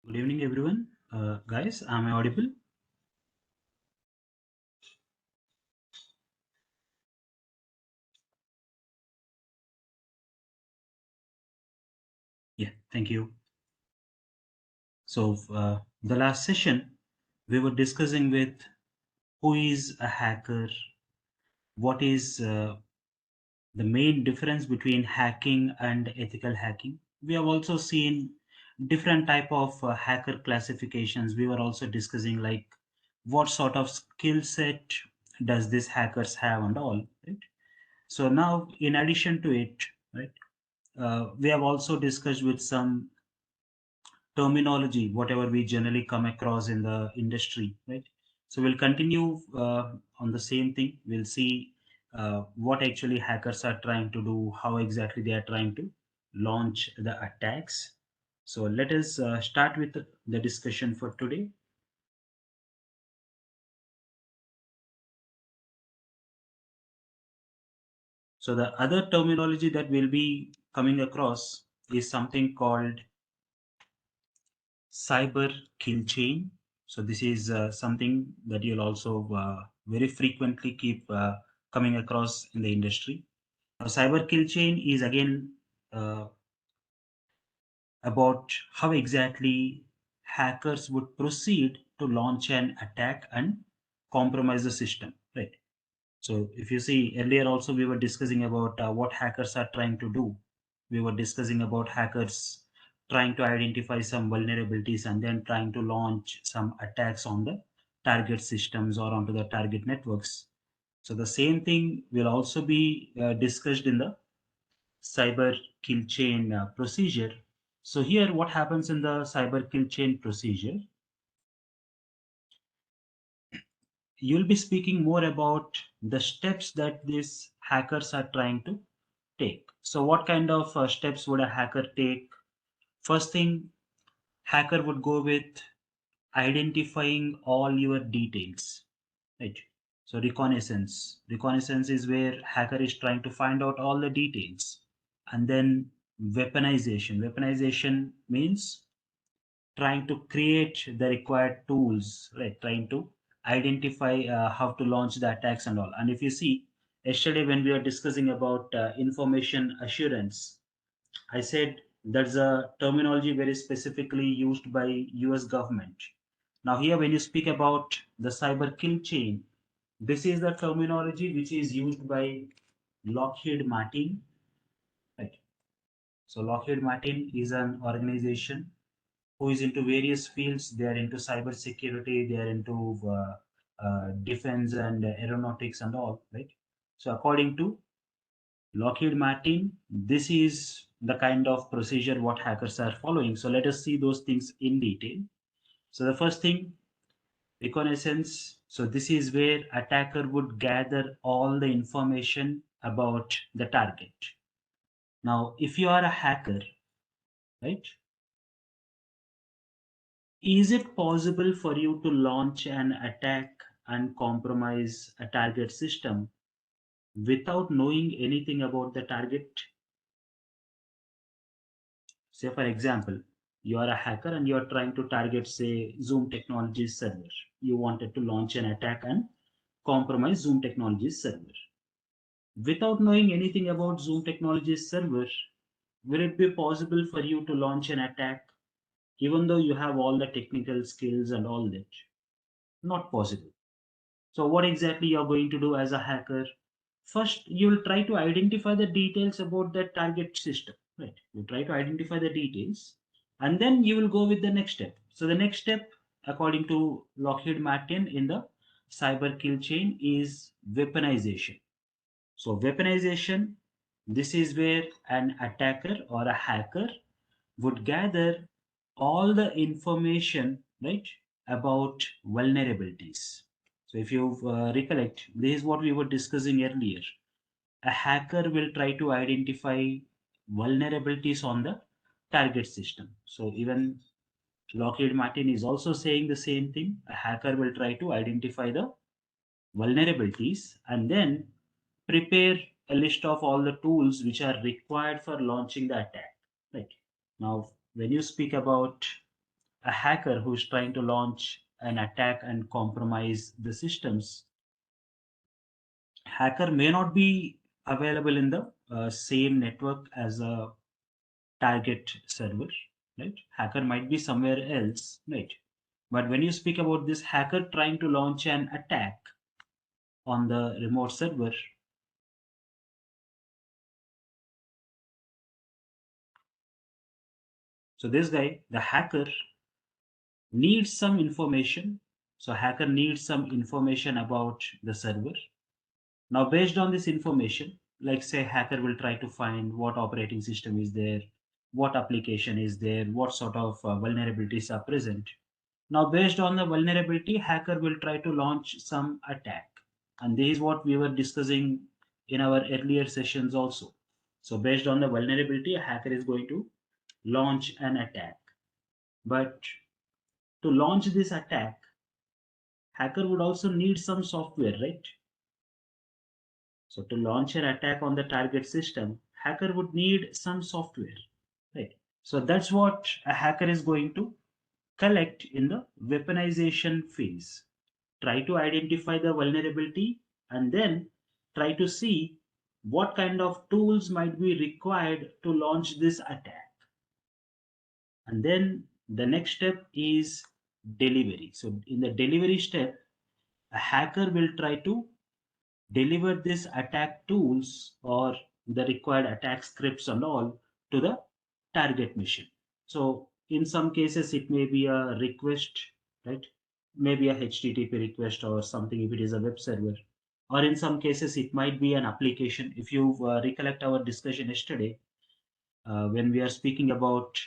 Good evening, everyone. Guys, am I audible? Yeah, thank you. The last session, we were discussing with who is a hacker, what is the main difference between hacking and ethical hacking. We have also seen different type of hacker classifications. We were also discussing like what sort of skill set does this hackers have and all, right? So now, in addition to it, right, we have also discussed with some terminology, whatever we generally come across in the industry, right? So we'll continue on the same thing. We'll see what actually hackers are trying to do, how exactly they are trying to launch the attacks. So let us start with the discussion for today. So the other terminology that we'll be coming across is something called cyber kill chain. So this is something that you'll also very frequently keep coming across in the industry. Now, cyber kill chain is again uh, about how exactly hackers would proceed to launch an attack and compromise the system, right? So if you see earlier also we were discussing about what hackers are trying to do. We were discussing about hackers trying to identify some vulnerabilities and then trying to launch some attacks on the target systems or onto the target networks. So the same thing will also be discussed in the cyber kill chain procedure. So here what happens in the cyber kill chain procedure, you'll be speaking more about the steps that these hackers are trying to take. So, what kind of steps would a hacker take? First thing, hacker would go with identifying all your details, right? So, reconnaissance. Reconnaissance is where hacker is trying to find out all the details. And then weaponization. Weaponization means trying to create the required tools, right? Trying to identify how to launch the attacks and all. And if you see, yesterday when we are discussing about information assurance, I said that's a terminology very specifically used by US government. Now here when you speak about the cyber kill chain, this is the terminology which is used by Lockheed Martin. Right. So Lockheed Martin is an organization who is into various fields. They are into cybersecurity, they are into defense and aeronautics and all, right? So according to Lockheed Martin, this is the kind of procedure what hackers are following. So let us see those things in detail. So the first thing, reconnaissance. So this is where attacker would gather all the information about the target. Now, if you are a hacker, right, is it possible for you to launch an attack and compromise a target system without knowing anything about the target? Say, for example, you are a hacker and you are trying to target, say, Zoom Technologies server. You wanted to launch an attack and compromise Zoom Technologies server. Without knowing anything about Zoom Technologies server, will it be possible for you to launch an attack even though you have all the technical skills and all that? Not possible. So what exactly you're going to do as a hacker? First, you'll try to identify the details about that target system, right? You try to identify the details, and then you will go with the next step. So the next step, according to Lockheed Martin in the cyber kill chain, is weaponization. So weaponization, this is where an attacker or a hacker would gather all the information, right, about vulnerabilities. So if you recollect, this is what we were discussing earlier. A hacker will try to identify vulnerabilities on the target system. So even Lockheed Martin is also saying the same thing. A hacker will try to identify the vulnerabilities and then prepare a list of all the tools which are required for launching the attack. Right. Now, when you speak about a hacker who's trying to launch an attack and compromise the systems, hacker may not be available in the same network as a target server, right? Hacker might be somewhere else, right? But when you speak about this hacker trying to launch an attack on the remote server, so this guy, the hacker, needs some information. So hacker needs some information about the server. Now, based on this information, like say hacker will try to find what operating system is there, what application is there, what sort of vulnerabilities are present. Now, based on the vulnerability, hacker will try to launch some attack. And this is what we were discussing in our earlier sessions also. So based on the vulnerability, a hacker is going to launch an attack. But to launch this attack, hacker would also need some software, right? So to launch an attack on the target system, hacker would need some software, right? So that's what a hacker is going to collect in the weaponization phase. Try to identify the vulnerability and then try to see what kind of tools might be required to launch this attack. And then the next step is delivery. So in the delivery step, a hacker will try to deliver this attack tools or the required attack scripts and all to the target machine. So in some cases, it may be a request, right? Maybe a HTTP request or something if it is a web server. Or in some cases, it might be an application. If you recollect our discussion yesterday, when we are speaking about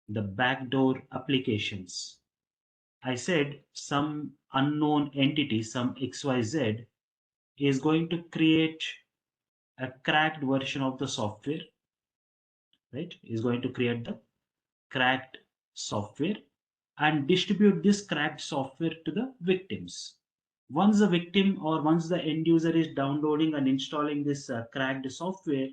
the backdoor applications, I said some unknown entity, some XYZ, is going to create a cracked version of the software, right? Is going to create the cracked software and distribute this cracked software to the victims. Once the victim or once the end user is downloading and installing this cracked software,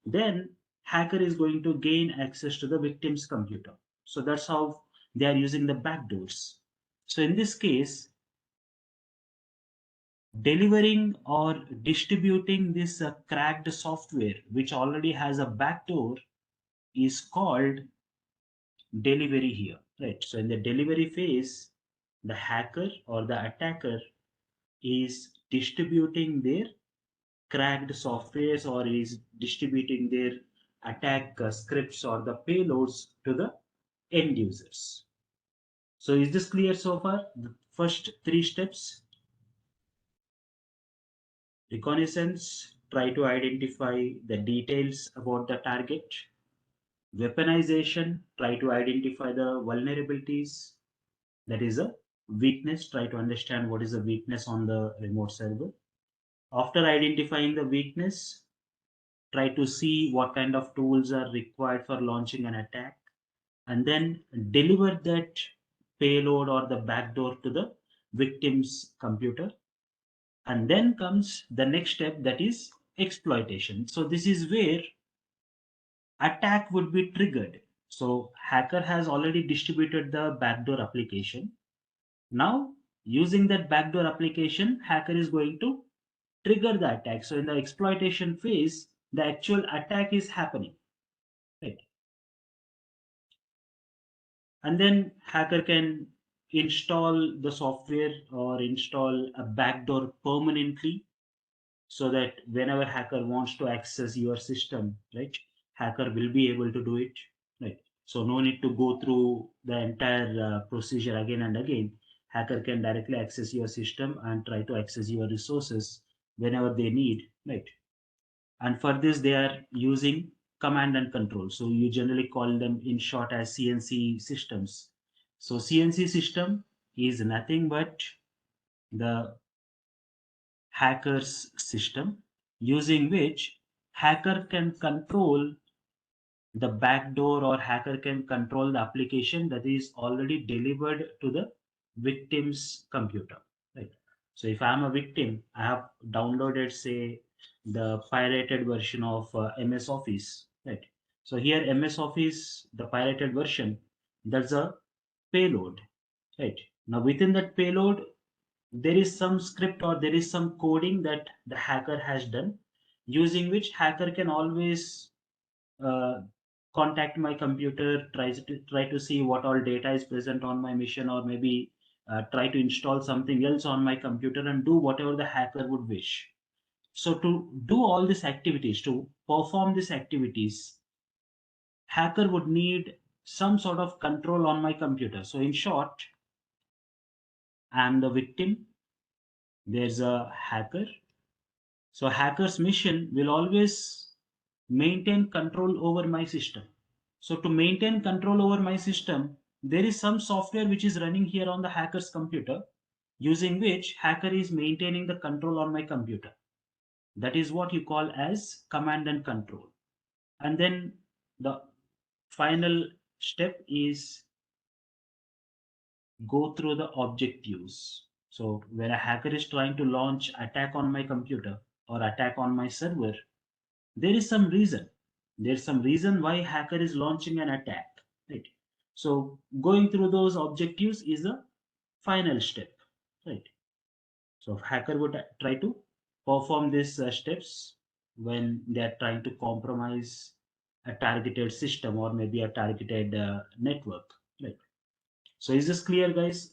then hacker is going to gain access to the victim's computer. So that's how they are using the backdoors. So in this case, delivering or distributing this cracked software which already has a backdoor is called delivery here, right? So in the delivery phase, the hacker or the attacker is distributing their cracked softwares or is distributing their attack scripts or the payloads to the end users. So is this clear so far? The first three steps: reconnaissance, try to identify the details about the target; weaponization, try to identify the vulnerabilities, that is a weakness, try to understand what is the weakness on the remote server. After identifying the weakness, try to see what kind of tools are required for launching an attack, and then deliver that payload or the backdoor to the victim's computer. And then comes the next step, that is exploitation. So this is where attack would be triggered. So hacker has already distributed the backdoor application. Now, using that backdoor application, hacker is going to trigger the attack. So in the exploitation phase, the actual attack is happening, right? And then hacker can install the software or install a backdoor permanently so that whenever hacker wants to access your system, right, hacker will be able to do it, right? So no need to go through the entire procedure again and again. Hacker can directly access your system and try to access your resources whenever they need, right? And for this they are using command and control, so you generally call them in short as CNC systems. So CNC system is nothing but the hacker's system, using which hacker can control the backdoor or hacker can control the application that is already delivered to the victim's computer, right? So if I'm a victim, I have downloaded, say, the pirated version of MS Office, right? So here MS Office, the pirated version, that's a payload, right? Now within that payload, there is some script or there is some coding that the hacker has done, using which hacker can always uh, contact my computer, try to see what all data is present on my machine, or maybe try to install something else on my computer and do whatever the hacker would wish. So to do all these activities, to perform these activities, hacker would need some sort of control on my computer. So in short, I'm the victim. There's a hacker. So hacker's mission will always maintain control over my system. So to maintain control over my system, there is some software which is running here on the hacker's computer, using which hacker is maintaining the control on my computer. That is what you call as command and control. And then the final step is go through the objectives. So when a hacker is trying to launch attack on my computer or attack on my server, there is some reason. There's some reason why hacker is launching an attack, right? So going through those objectives is the final step, right? So hacker would try to perform these steps when they are trying to compromise a targeted system or maybe a targeted network, right? So is this clear, guys?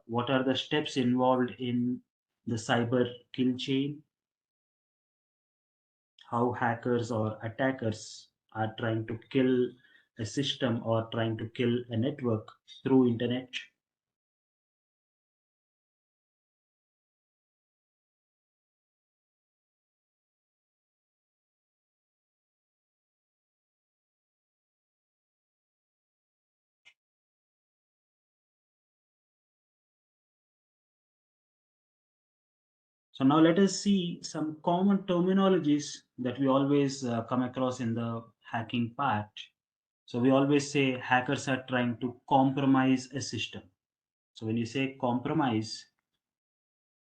What are the steps involved in the cyber kill chain? How hackers or attackers are trying to kill a system or trying to kill a network through internet? So now let us see some common terminologies that we always come across in the hacking part. So we always say hackers are trying to compromise a system. So when you say compromise,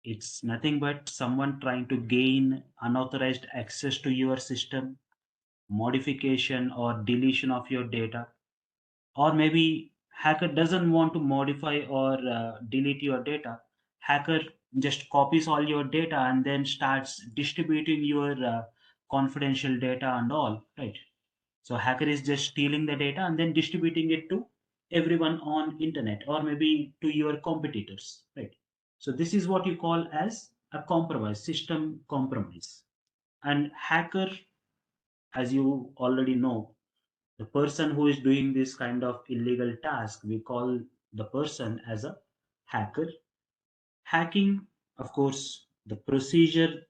it's nothing but someone trying to gain unauthorized access to your system, modification or deletion of your data, or maybe hacker doesn't want to modify or delete your data. Hacker just copies all your data and then starts distributing your confidential data and all, right? So hacker is just stealing the data and then distributing it to everyone on internet or maybe to your competitors, right? So this is what you call as a compromise, system compromise. And hacker, as you already know, the person who is doing this kind of illegal task, we call the person as a hacker. Hacking, of course, the procedure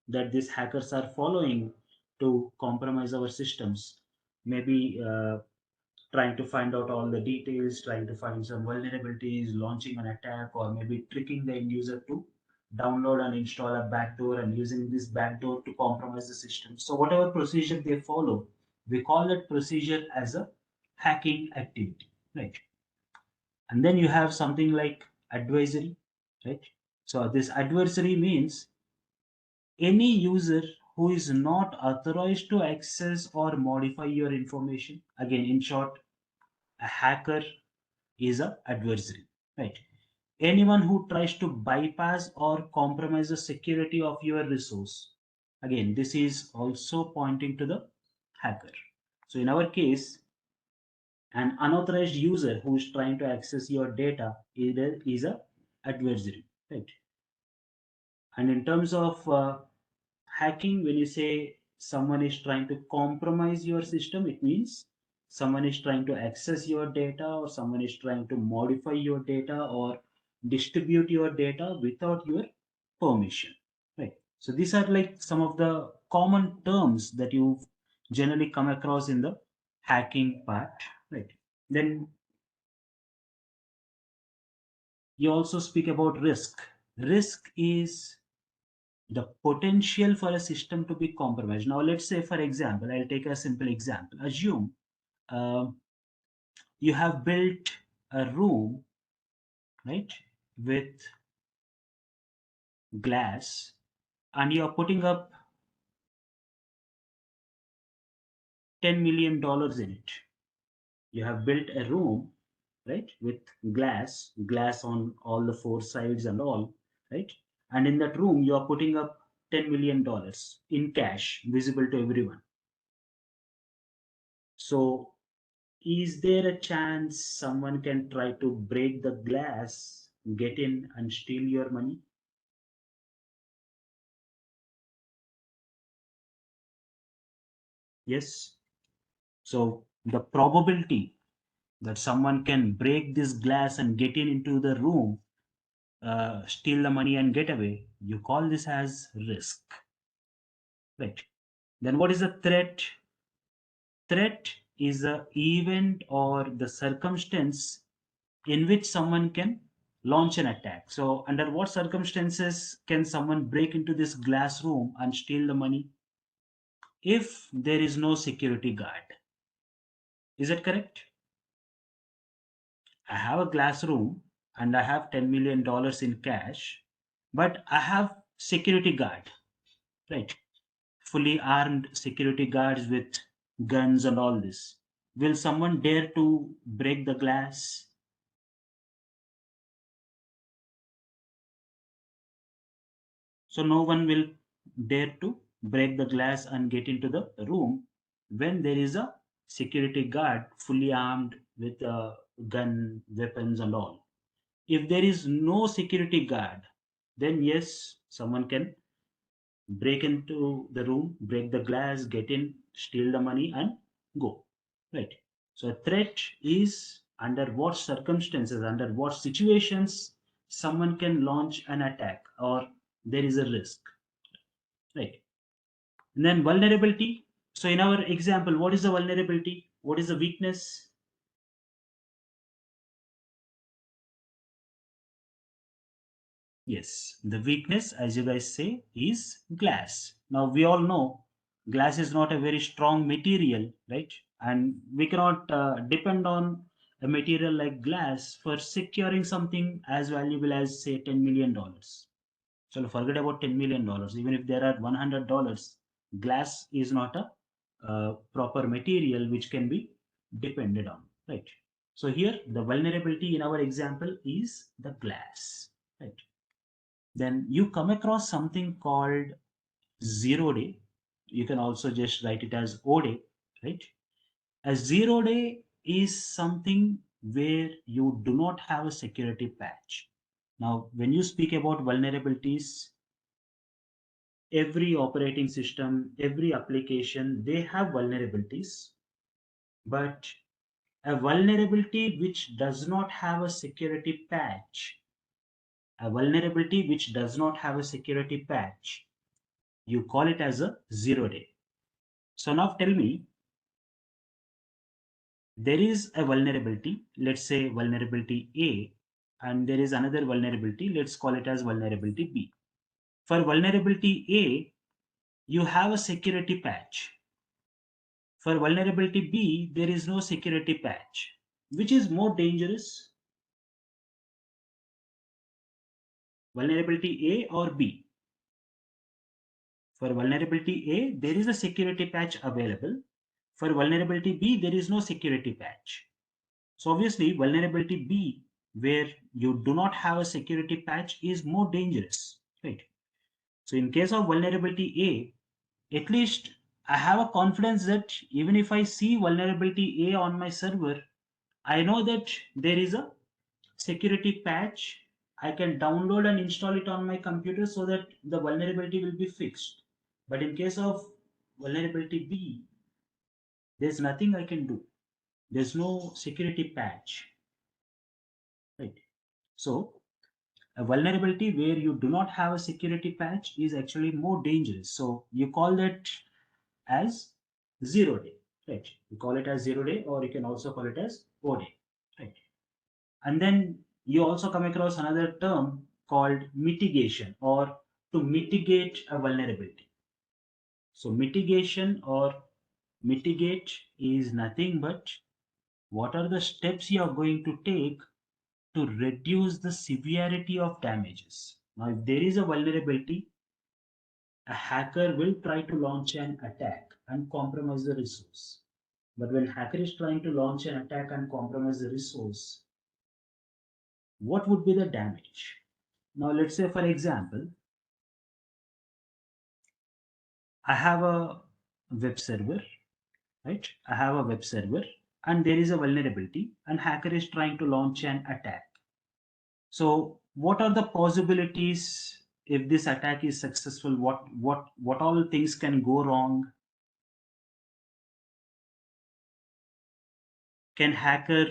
that these hackers are following to compromise our systems, maybe trying to find out all the details, trying to find some vulnerabilities, launching an attack, or maybe tricking the end user to download and install a backdoor and using this backdoor to compromise the system. So whatever procedure they follow, we call that procedure as a hacking activity, right? And then you have something like advisory, right? So this adversary means any user who is not authorized to access or modify your information. Again, in short, a hacker is a adversary, right? Anyone who tries to bypass or compromise the security of your resource. Again, this is also pointing to the hacker. So in our case, an unauthorized user who is trying to access your data is a adversary, right? And in terms of hacking, when you say someone is trying to compromise your system, it means someone is trying to access your data or someone is trying to modify your data or distribute your data without your permission, right? So these are like some of the common terms that you generally come across in the hacking part, right? Then you also speak about risk. Risk is the potential for a system to be compromised. Now, let's say, for example, I'll take a simple example. Assume uh, you have built a room, right, with glass, and you are putting up $10 million in it. You have built a room, right? With glass on all the four sides and all, right? And in that room, you are putting up $10 million in cash, visible to everyone. So, is there a chance someone can try to break the glass, get in, and steal your money? Yes. So, the probability that someone can break this glass and get in into the room, steal the money and get away, you call this as risk, right? Then what is a threat? Threat is a event or the circumstance in which someone can launch an attack. So under what circumstances can someone break into this glass room and steal the money? If there is no security guard. Is that correct? I have a glass room and I have $10 million in cash, but I have security guard, right? Fully armed security guards with guns and all this. Will someone dare to break the glass? So no one will dare to break the glass and get into the room when there is a security guard fully armed with a gun, weapons, and all. If there is no security guard, then yes, someone can break into the room, break the glass, get in, steal the money, and go. Right. So, a threat is under what circumstances, under what situations someone can launch an attack or there is a risk. Right. And then vulnerability. So, in our example, what is the vulnerability? What is the weakness? Yes, the weakness, as you guys say, is glass. Now, we all know glass is not a very strong material, right? And we cannot depend on a material like glass for securing something as valuable as, say, $10 million. So, forget about $10 million. Even if there are $100, glass is not a proper material which can be depended on, right? So, here the vulnerability in our example is the glass, right? Then you come across something called 0 day. You can also just write it as O day, right? A 0 day is something where you do not have a security patch. Now, when you speak about vulnerabilities, every operating system, every application, they have vulnerabilities, but a vulnerability which does not have a security patch, a vulnerability which does not have a security patch, you call it as a 0 day. So now tell me, there is a vulnerability, let's say vulnerability A, and there is another vulnerability, let's call it as vulnerability B. For vulnerability A, you have a security patch. For vulnerability B, there is no security patch. Which is more dangerous, vulnerability A or B? For vulnerability A, there is a security patch available. For vulnerability B, there is no security patch. So obviously vulnerability B, where you do not have a security patch, is more dangerous, right? So in case of vulnerability A, at least I have a confidence that even if I see vulnerability A on my server, I know that there is a security patch. I can download and install it on my computer so that the vulnerability will be fixed. But in case of vulnerability B, there's nothing I can do. There's no security patch, right? So a vulnerability where you do not have a security patch is actually more dangerous. So you call that as 0 day, right? You call it as 0 day, or you can also call it as O day, right? And then you also come across another term called mitigation, or to mitigate a vulnerability. So mitigation or mitigate is nothing but what are the steps you are going to take to reduce the severity of damages. Now, if there is a vulnerability, a hacker will try to launch an attack and compromise the resource. But when hacker is trying to launch an attack and compromise the resource, what would be the damage? Now, let's say, for example, I have a web server, right? I have a web server and there is a vulnerability and hacker is trying to launch an attack. So what are the possibilities if this attack is successful? What all things can go wrong? Can hacker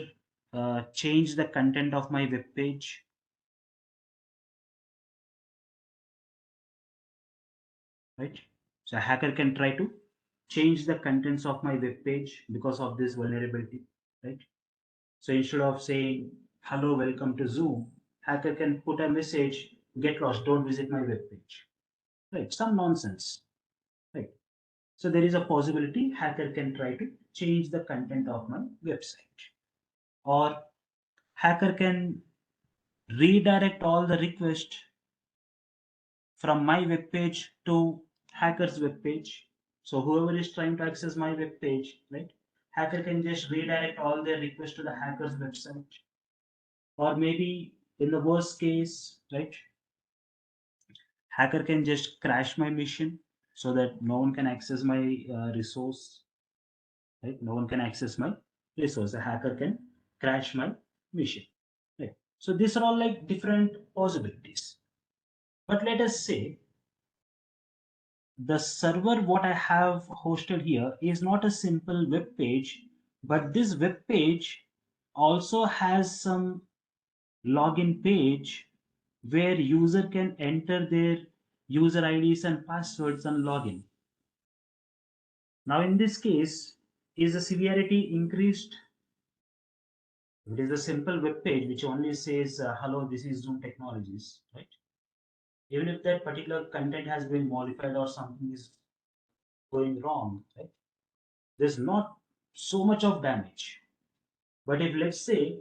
change the content of my web page? Right? So a hacker can try to change the contents of my web page because of this vulnerability, right? So instead of saying hello, welcome to Zoom, hacker can put a message, get lost, don't visit my web page. Right? Some nonsense. Right? So there is a possibility hacker can try to change the content of my website. Or hacker can redirect all the requests from my web page to hacker's web page. So whoever is trying to access my web page, right? Hacker can just redirect all their requests to the hacker's website. Or maybe in the worst case, right? Hacker can just crash my mission so that no one can access my resource, right? No one can access my resource. A hacker can crash my mission, right? So these are all like different possibilities. But let us say the server what I have hosted here is not a simple web page, but this web page also has some login page where user can enter their user IDs and passwords and login. Now in this case, is the severity increased? If it is a simple web page which only says hello, this is Zoom Technologies, right? Even if that particular content has been modified or something is going wrong, right? There's not so much of damage. But if let's say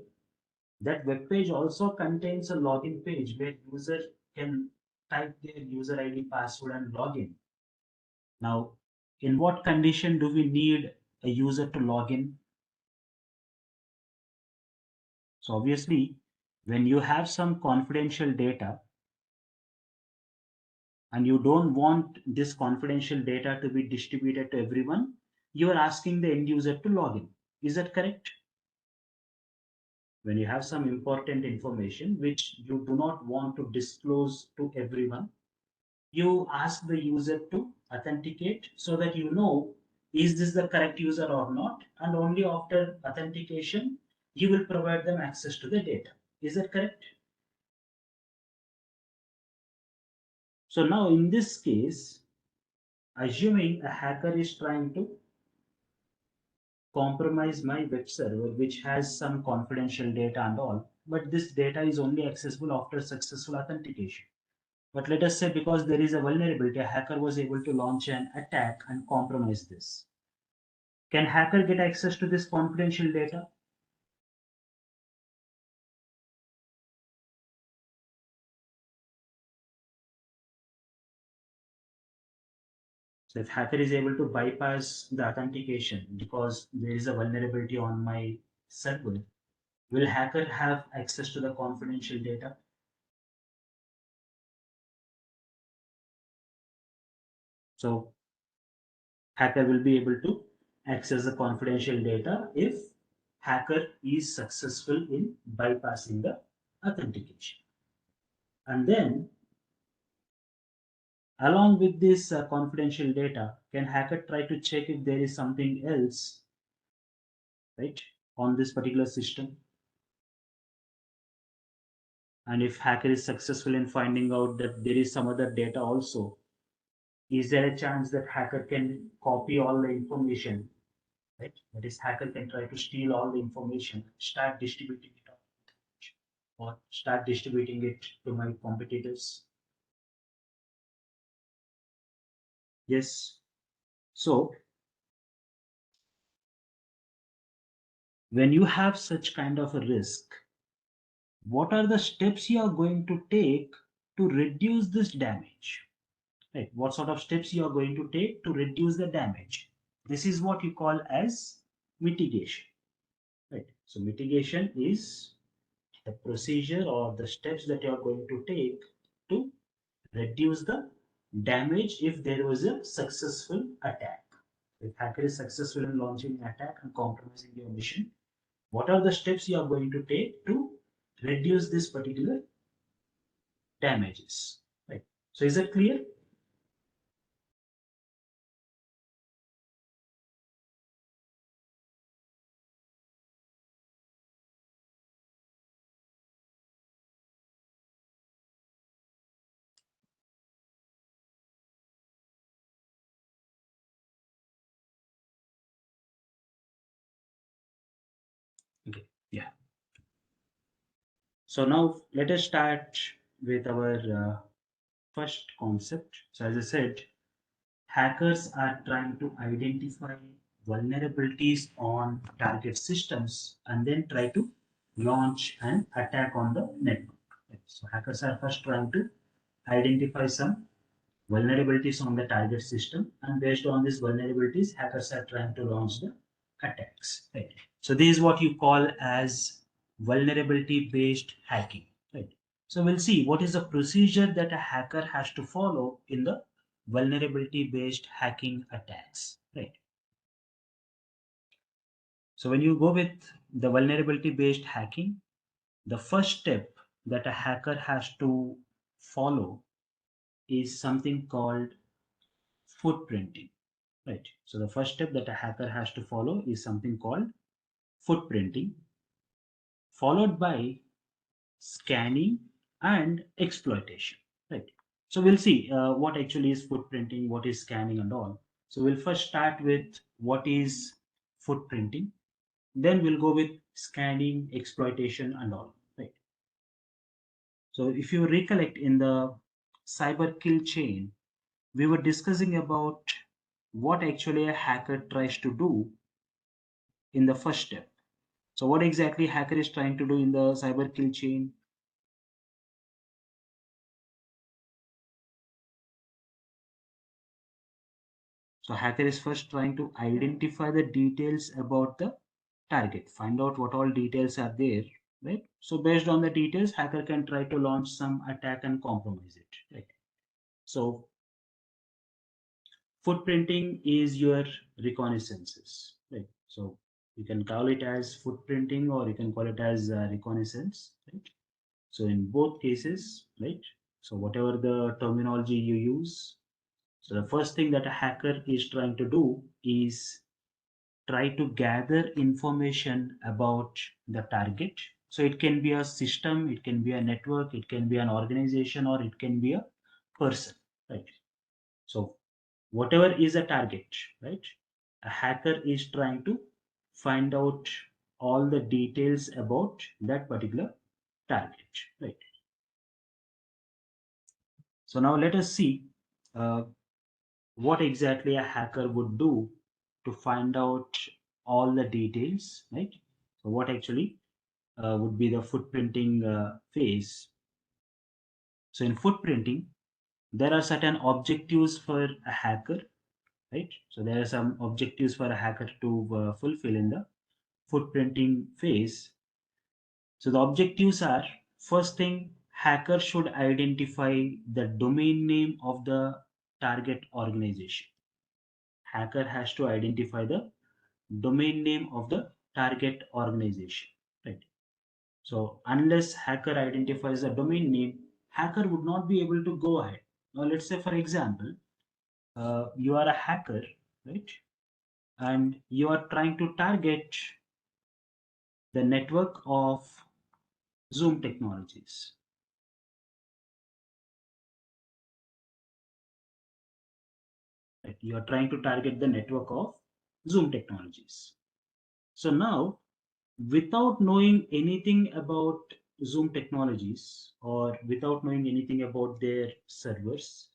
that web page also contains a login page where user can type their user ID, password, and login. Now, in what condition do we need a user to log in? So obviously, when you have some confidential data and you don't want this confidential data to be distributed to everyone, you are asking the end user to log in. Is that correct? When you have some important information which you do not want to disclose to everyone, you ask the user to authenticate so that you know is this the correct user or not, and only after authentication you will provide them access to the data. Is that correct? So now in this case, assuming a hacker is trying to compromise my web server which has some confidential data and all, but this data is only accessible after successful authentication. But let us say because there is a vulnerability, a hacker was able to launch an attack and compromise this. Can hacker get access to this confidential data? So if hacker is able to bypass the authentication because there is a vulnerability on my server, will hacker have access to the confidential data? So hacker will be able to access the confidential data if hacker is successful in bypassing the authentication. And then along with this confidential data, can hacker try to check if there is something else, right, on this particular system? And if hacker is successful in finding out that there is some other data also, is there a chance that hacker can copy all the information, right? That is, hacker can try to steal all the information, start distributing it out, or start distributing it to my competitors? Yes. So when you have such kind of a risk, what are the steps you are going to take to reduce this damage? Right? What sort of steps you are going to take to reduce the damage? This is what you call as mitigation. Right? So mitigation is the procedure or the steps that you are going to take to reduce the damage if there was a successful attack. If hacker is successful in launching an attack and compromising your mission, what are the steps you are going to take to reduce this particular damages? Right. So is that clear? Okay. Yeah. So now let us start with our first concept. So as I said, hackers are trying to identify vulnerabilities on target systems and then try to launch an attack on the network. Right. So hackers are first trying to identify some vulnerabilities on the target system, and based on these vulnerabilities, hackers are trying to launch the attacks. Right. So this is what you call as vulnerability based hacking. Right. So we'll see what is the procedure that a hacker has to follow in the vulnerability based hacking attacks. Right. So when you go with the vulnerability based hacking, the first step that a hacker has to follow is something called footprinting. Right. So the first step that a hacker has to follow is something called footprinting, followed by scanning and exploitation. Right. So we'll see what actually is footprinting, what is scanning, and all. So we'll first start with what is footprinting, then we'll go with scanning, exploitation, and all. Right. So if you recollect in the cyber kill chain, we were discussing about what actually a hacker tries to do in the first step. So what exactly hacker is trying to do in the cyber kill chain? So hacker is first trying to identify the details about the target, find out what all details are there, right? So based on the details, hacker can try to launch some attack and compromise it, right? So footprinting is your reconnaissances, right? So you can call it as footprinting or you can call it as reconnaissance, right? So in both cases, right? So whatever the terminology you use, so the first thing that a hacker is trying to do is try to gather information about the target. So it can be a system, it can be a network, it can be an organization, or it can be a person, right? So whatever is a target, right? A hacker is trying to find out all the details about that particular target, right? So now let us see uh, what exactly a hacker would do to find out all the details, right? So what actually would be the footprinting phase. So in footprinting, there are certain objectives for a hacker, right? So there are some objectives for a hacker to fulfill in the footprinting phase. So the objectives are, first thing, hacker should identify the domain name of the target organization. Hacker has to identify the domain name of the target organization, right? So unless hacker identifies the domain name, hacker would not be able to go ahead. Now let's say, for example, you are a hacker, right? And you are trying to target the network of Zoom technologies. Right? You are trying to target the network of Zoom technologies. So now, without knowing anything about Zoom technologies or without knowing anything about their servers,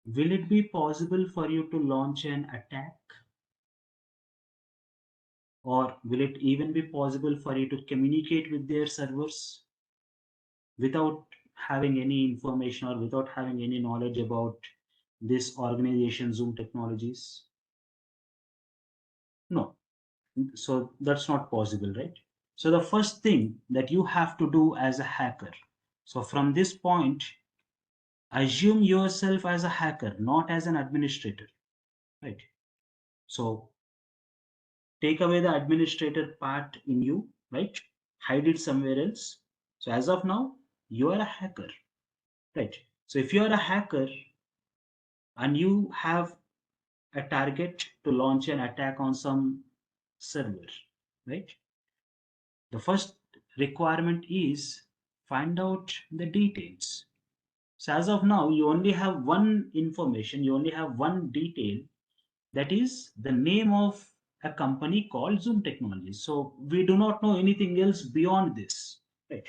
will it be possible for you to launch an attack? Or will it even be possible for you to communicate with their servers without having any information or without having any knowledge about this organization, Zoom technologies? No. So that's not possible, right? So the first thing that you have to do as a hacker, so from this point, assume yourself as a hacker, not as an administrator, right? So take away the administrator part in you, right? Hide it somewhere else. So as of now, you are a hacker, right? So if you are a hacker and you have a target to launch an attack on some server, right? The first requirement is find out the details. So as of now, you only have one information, you only have one detail, that is the name of a company called Zoom Technologies. So we do not know anything else beyond this, right?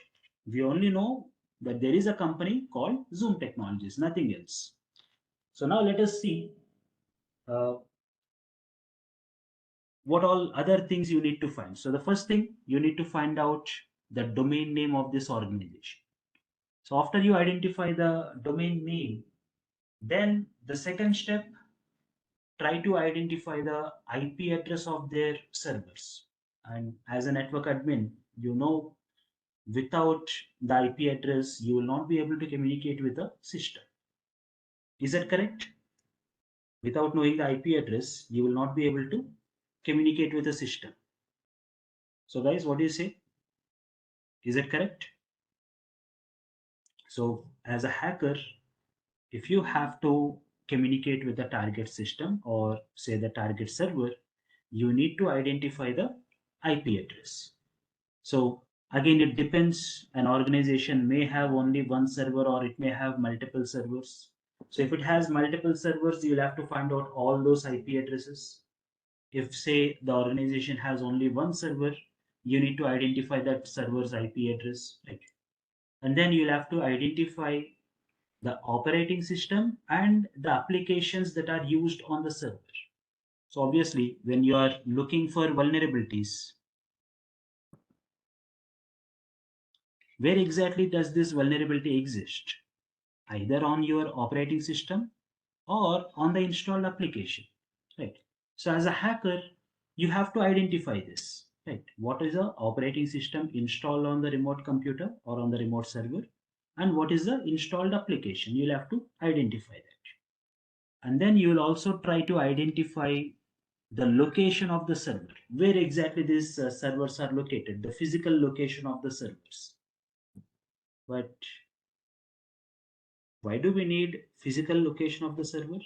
We only know that there is a company called Zoom Technologies, nothing else. So now let us see uh, what all other things you need to find. So the first thing, you need to find out the domain name of this organization. So after you identify the domain name, then the second step, try to identify the IP address of their servers. And as a network admin, you know without the IP address, you will not be able to communicate with the system. Is that correct? Without knowing the IP address, you will not be able to communicate with the system. So, guys, what do you say? Is it correct? So, as a hacker, if you have to communicate with the target system or say the target server, you need to identify the IP address. So again, it depends. An organization may have only one server or it may have multiple servers. So if it has multiple servers, you'll have to find out all those IP addresses. If say the organization has only one server, you need to identify that server's IP address, right? And then you'll have to identify the operating system and the applications that are used on the server. So obviously, when you are looking for vulnerabilities, where exactly does this vulnerability exist? Either on your operating system or on the installed application, right? So as a hacker, you have to identify this, right? What is the operating system installed on the remote computer or on the remote server, and what is the installed application? You'll have to identify that. And then you will also try to identify the location of the server, where exactly these servers are located, the physical location of the servers. But why do we need physical location of the server?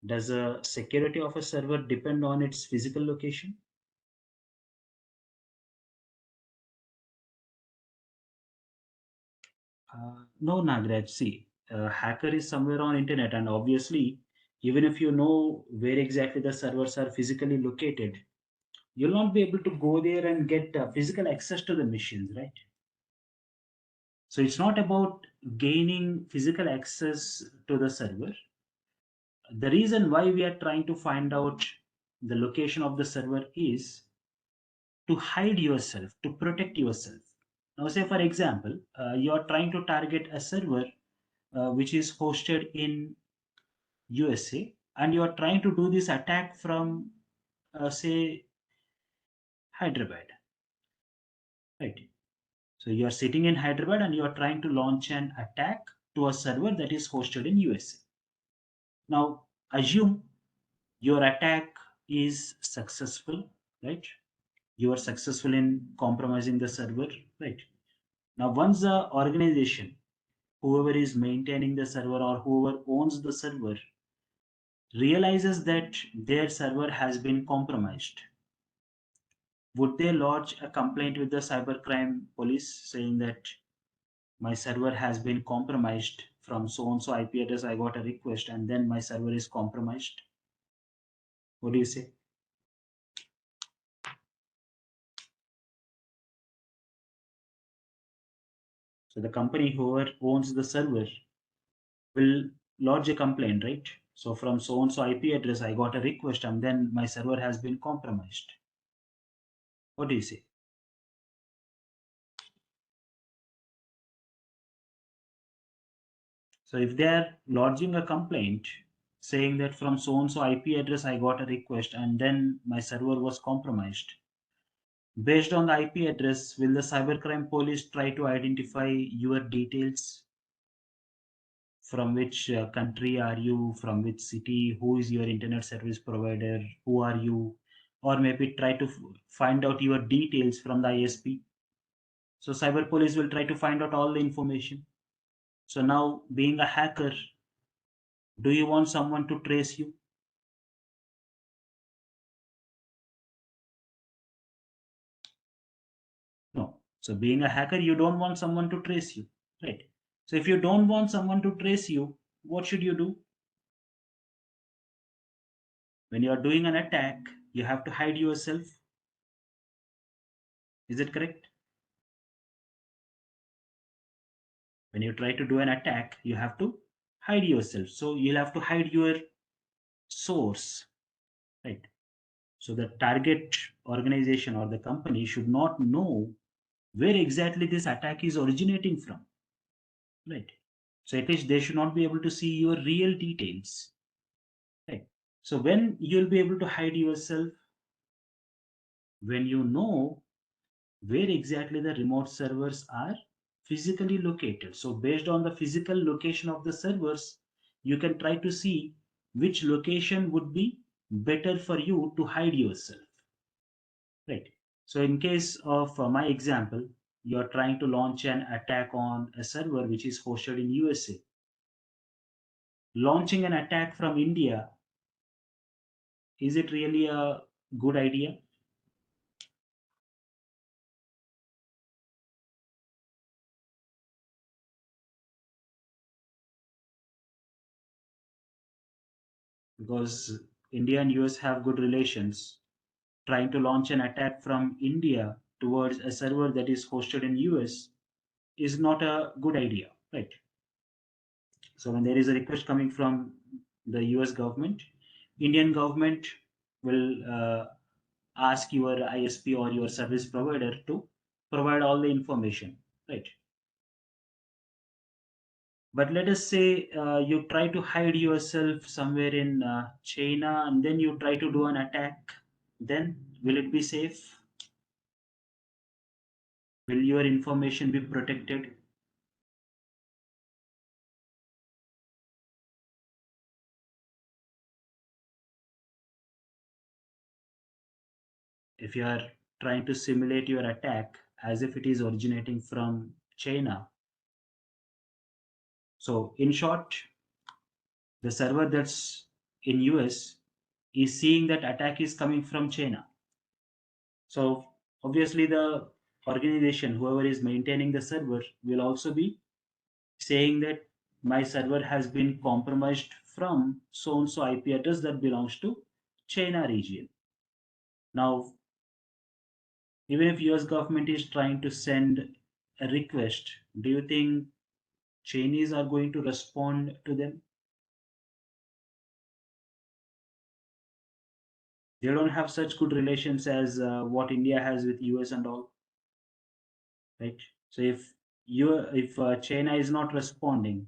Does the security of a server depend on its physical location? No, Nagraj. See, a hacker is somewhere on internet, and obviously, even if you know where exactly the servers are physically located, you'll not be able to go there and get physical access to the machines, right? So it's not about gaining physical access to the server. The reason why we are trying to find out the location of the server is to hide yourself, to protect yourself. Now, say for example, you are trying to target a server which is hosted in USA, and you are trying to do this attack from, say, Hyderabad, right? So you are sitting in Hyderabad and you are trying to launch an attack to a server that is hosted in USA. Now, assume your attack is successful, right? You are successful in compromising the server, right? Now, once the organization, whoever is maintaining the server or whoever owns the server, realizes that their server has been compromised, would they lodge a complaint with the cybercrime police saying that my server has been compromised from so and so IP address? I got a request and then my server is compromised. What do you say? So the company, whoever owns the server, will lodge a complaint, right? So from so and so IP address, I got a request and then my server has been compromised. What do you say? So if they are lodging a complaint, saying that from so and so IP address I got a request and then my server was compromised. Based on the IP address, will the cybercrime police try to identify your details? From which country are you? From which city? Who is your internet service provider? Who are you? Or maybe try to find out your details from the ISP. So cyber police will try to find out all the information. So now, being a hacker, do you want someone to trace you? No. So being a hacker, you don't want someone to trace you, right? So if you don't want someone to trace you, what should you do? When you are doing an attack, you have to hide yourself. Is it correct? When you try to do an attack, you have to hide yourself. So you'll have to hide your source, right? So the target organization or the company should not know where exactly this attack is originating from, right? So at least they should not be able to see your real details, right? So when you'll be able to hide yourself, when you know where exactly the remote servers are physically located. So based on the physical location of the servers, you can try to see which location would be better for you to hide yourself, right? So in case of my example, you are trying to launch an attack on a server which is hosted in USA. Launching an attack from India, is it really a good idea? Because India and US have good relations. Trying to launch an attack from India towards a server that is hosted in US is not a good idea, right? So when there is a request coming from the US government, Indian government will ask your ISP or your service provider to provide all the information, right? But let us say you try to hide yourself somewhere in China and then you try to do an attack, then will it be safe? Will your information be protected? If you are trying to simulate your attack as if it is originating from China. So, in short, the server that's in US is seeing that attack is coming from China. So, obviously, the organization, whoever is maintaining the server, will also be saying that my server has been compromised from so and so IP address that belongs to China region. Now, even if US government is trying to send a request, do you think Chinese are going to respond to them? They don't have such good relations as what India has with US and all, right? So if China is not responding,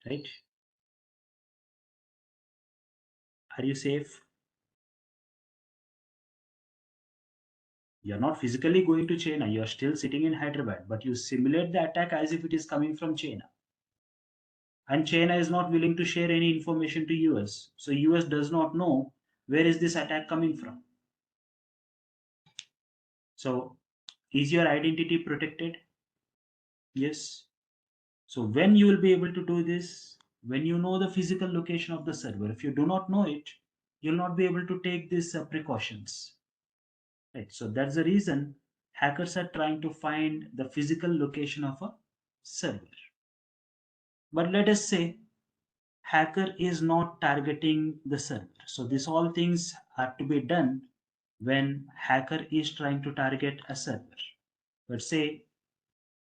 right? Are you safe? You're not physically going to China. You're still sitting in Hyderabad, but you simulate the attack as if it is coming from China. And China is not willing to share any information to US. So US does not know where is this attack coming from. So is your identity protected? Yes. So when you will be able to do this, when you know the physical location of the server. If you do not know it, you'll not be able to take these precautions. Right. So that's the reason hackers are trying to find the physical location of a server. But let us say hacker is not targeting the server. So these all things are to be done when hacker is trying to target a server. But say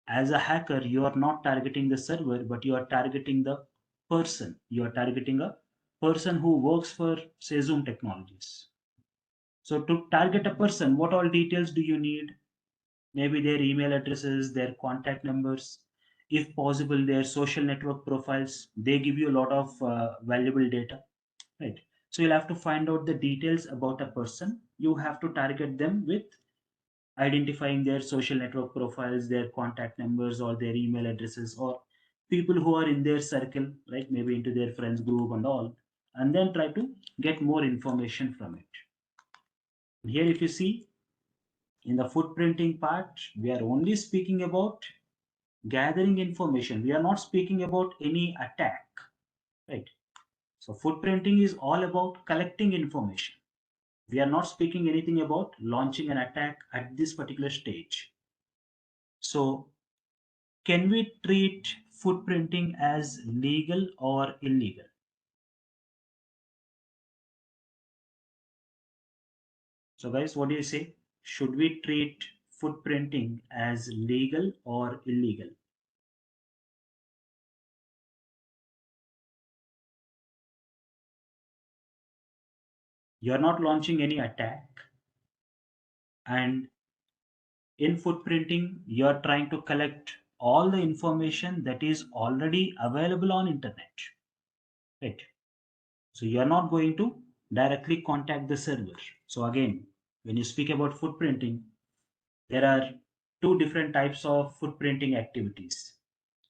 as a hacker, you are not targeting the server, but you are targeting the person. You are targeting a person who works for, say, Zoom Technologies. So, to target a person, what all details do you need? Maybe their email addresses, their contact numbers. if possible their social network profiles. They give you a lot of valuable data, right? So you'll have to find out the details about a person. You have to target them with identifying their social network profiles, their contact numbers, or their email addresses, or people who are in their circle, right? Maybe into their friends group and all, and then try to get more information from it. Here, if you see in the footprinting part, we are only speaking about gathering information. We are not speaking about any attack, right? So footprinting is all about collecting information. We are not speaking anything about launching an attack at this particular stage. So can we treat footprinting as legal or illegal? So guys, what do you say? Should we treat footprinting as legal or illegal? You're not launching any attack, and in footprinting you're trying to collect all the information that is already available on internet, right? So you're not going to directly contact the server. So again, when you speak about footprinting, there are two different types of footprinting activities.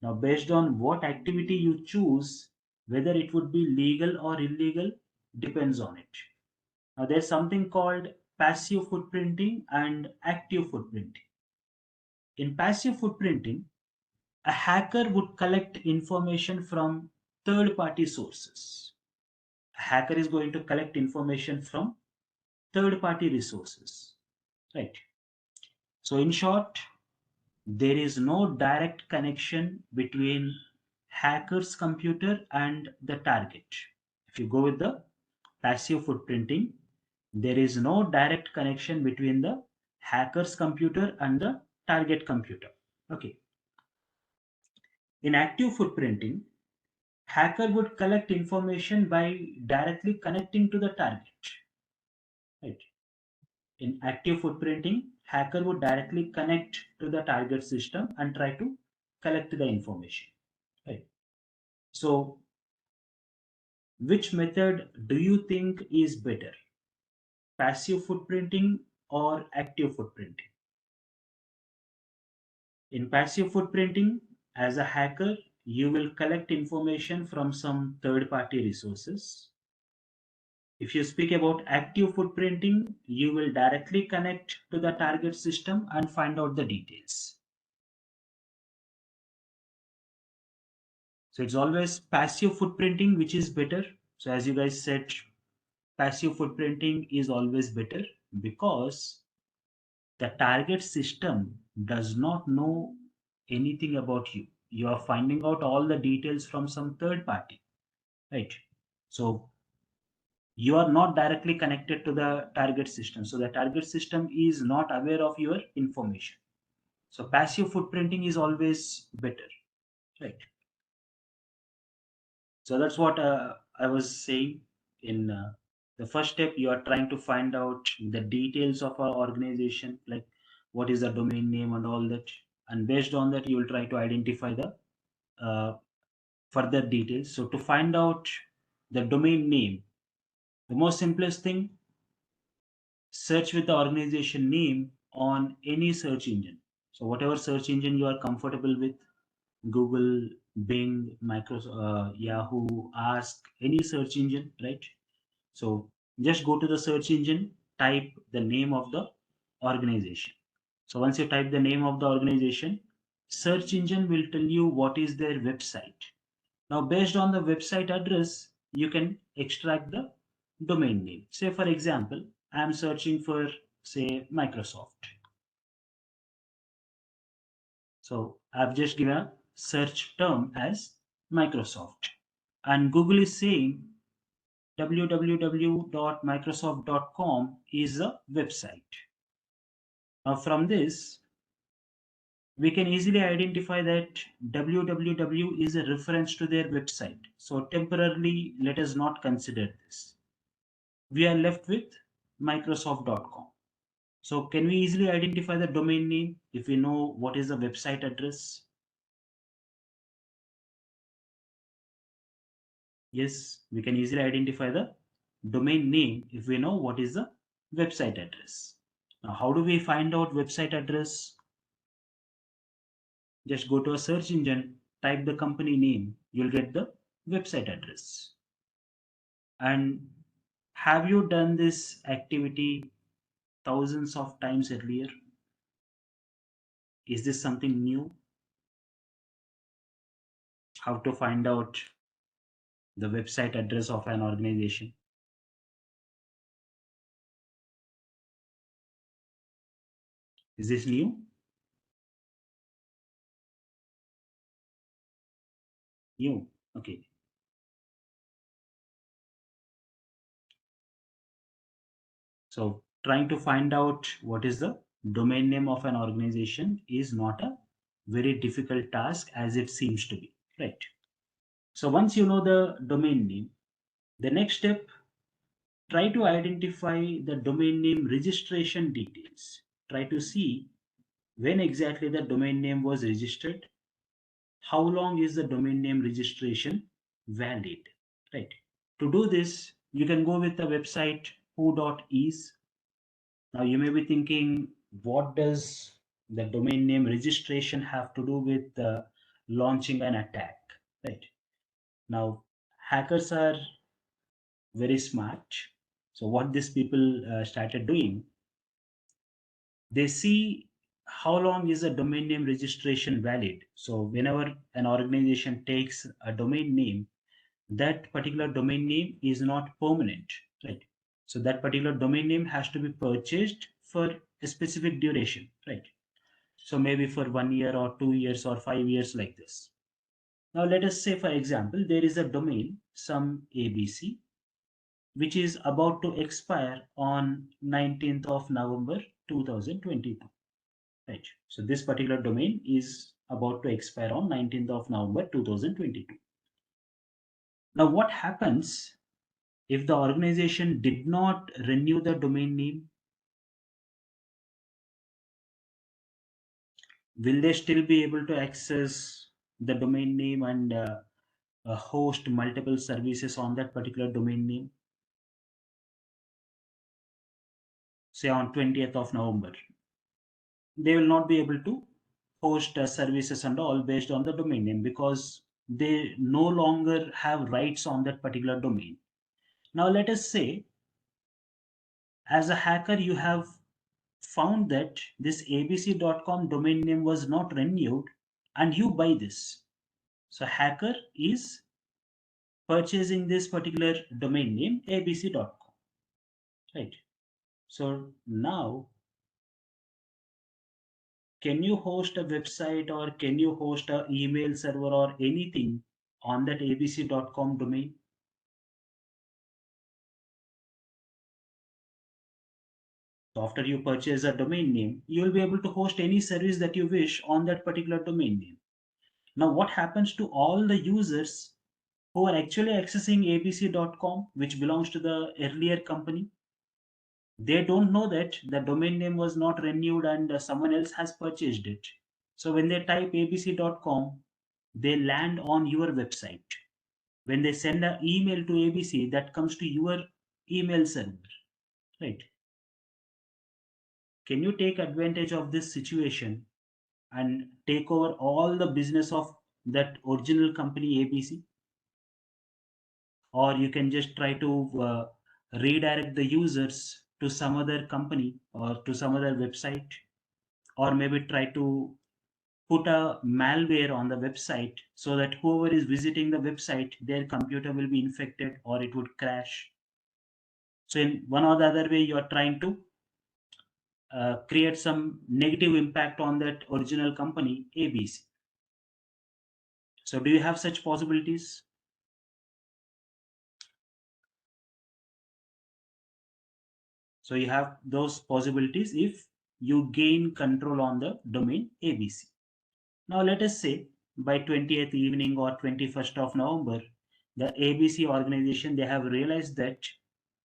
Now, based on what activity you choose, whether it would be legal or illegal depends on it. Now, there's something called passive footprinting and active footprinting. In passive footprinting, a hacker would collect information from third party sources. A hacker is going to collect information from third party resources, right? So, in short, there is no direct connection between hacker's computer and the target. If you go with the passive footprinting, there is no direct connection between the hacker's computer and the target computer. Okay. In active footprinting, hacker would collect information by directly connecting to the target. Right. In active footprinting, hacker would directly connect to the target system and try to collect the information. Right. So, which method do you think is better? Passive footprinting or active footprinting? In passive footprinting, as a hacker, you will collect information from some third party resources. If you speak about active footprinting, you will directly connect to the target system and find out the details. So it's always passive footprinting which is better. So as you guys said, passive footprinting is always better because the target system does not know anything about you. You are finding out all the details from some third party, right? So you are not directly connected to the target system. So the target system is not aware of your information. So passive footprinting is always better, right? So that's what I was saying. In the first step, you are trying to find out the details of our organization, like what is the domain name and all that. And based on that, you will try to identify the uh, further details. So to find out the domain name, the most simplest thing, search with the organization name on any search engine. So whatever search engine you are comfortable with, Google, Bing, Microsoft, Yahoo, Ask, any search engine, right? So just go to the search engine, type the name of the organization. So once you type the name of the organization, search engine will tell you what is their website. Now, based on the website address, you can extract the domain name. Say, for example, I am searching for, say, Microsoft. So I've just given a search term as Microsoft. And Google is saying www.microsoft.com is a website. Now, from this, we can easily identify that www is a reference to their website. So, temporarily, let us not consider this. We are left with Microsoft.com. So, can we easily identify the domain name if we know what is the website address? Yes, we can easily identify the domain name if we know what is the website address. Now, how do we find out website address? Just go to a search engine, type the company name, you'll get the website address. And have you done this activity thousands of times earlier? Is this something new? How to find out the website address of an organization? Is this new? New. Okay. So trying to find out what is the domain name of an organization is not a very difficult task as it seems to be, right? So once you know the domain name, the next step, try to identify the domain name registration details. Try to see when exactly the domain name was registered, how long is the domain name registration valid, right? To do this, you can go with the website who.ease. Now you may be thinking, what does the domain name registration have to do with launching an attack, right? Now hackers are very smart. So what these people started doing, they see how long is a domain name registration valid. So whenever an organization takes a domain name, that particular domain name is not permanent, right? So that particular domain name has to be purchased for a specific duration, right? So maybe for 1 year or 2 years or 5 years, like this. Now let us say, for example, there is a domain, some ABC, which is about to expire on 19th of November 2022. Right. So this particular domain is about to expire on 19th of November 2022. Now what happens if the organization did not renew the domain name? Will they still be able to access the domain name and host multiple services on that particular domain name? Say on 20th of November, they will not be able to host services and all based on the domain name because they no longer have rights on that particular domain. Now let us say, as a hacker, you have found that this abc.com domain name was not renewed and you buy this. So hacker is purchasing this particular domain name abc.com, right? So now, can you host a website or can you host a email server or anything on that abc.com domain? So after you purchase a domain name, you will be able to host any service that you wish on that particular domain name. Now what happens to all the users who are actually accessing abc.com, which belongs to the earlier company? They don't know that the domain name was not renewed and someone else has purchased it. So when they type abc.com, they land on your website. When they send an email to abc, that comes to your email server, right? Can you take advantage of this situation and take over all the business of that original company abc? Or you can just try to redirect the users to some other company or to some other website, or maybe try to put a malware on the website so that whoever is visiting the website, their computer will be infected or it would crash. So in one or the other way, you are trying to create some negative impact on that original company abc. So do you have such possibilities? So you have those possibilities if you gain control on the domain abc. Now let us say by 20th evening or 21st of November, the ABC organization, they have realized that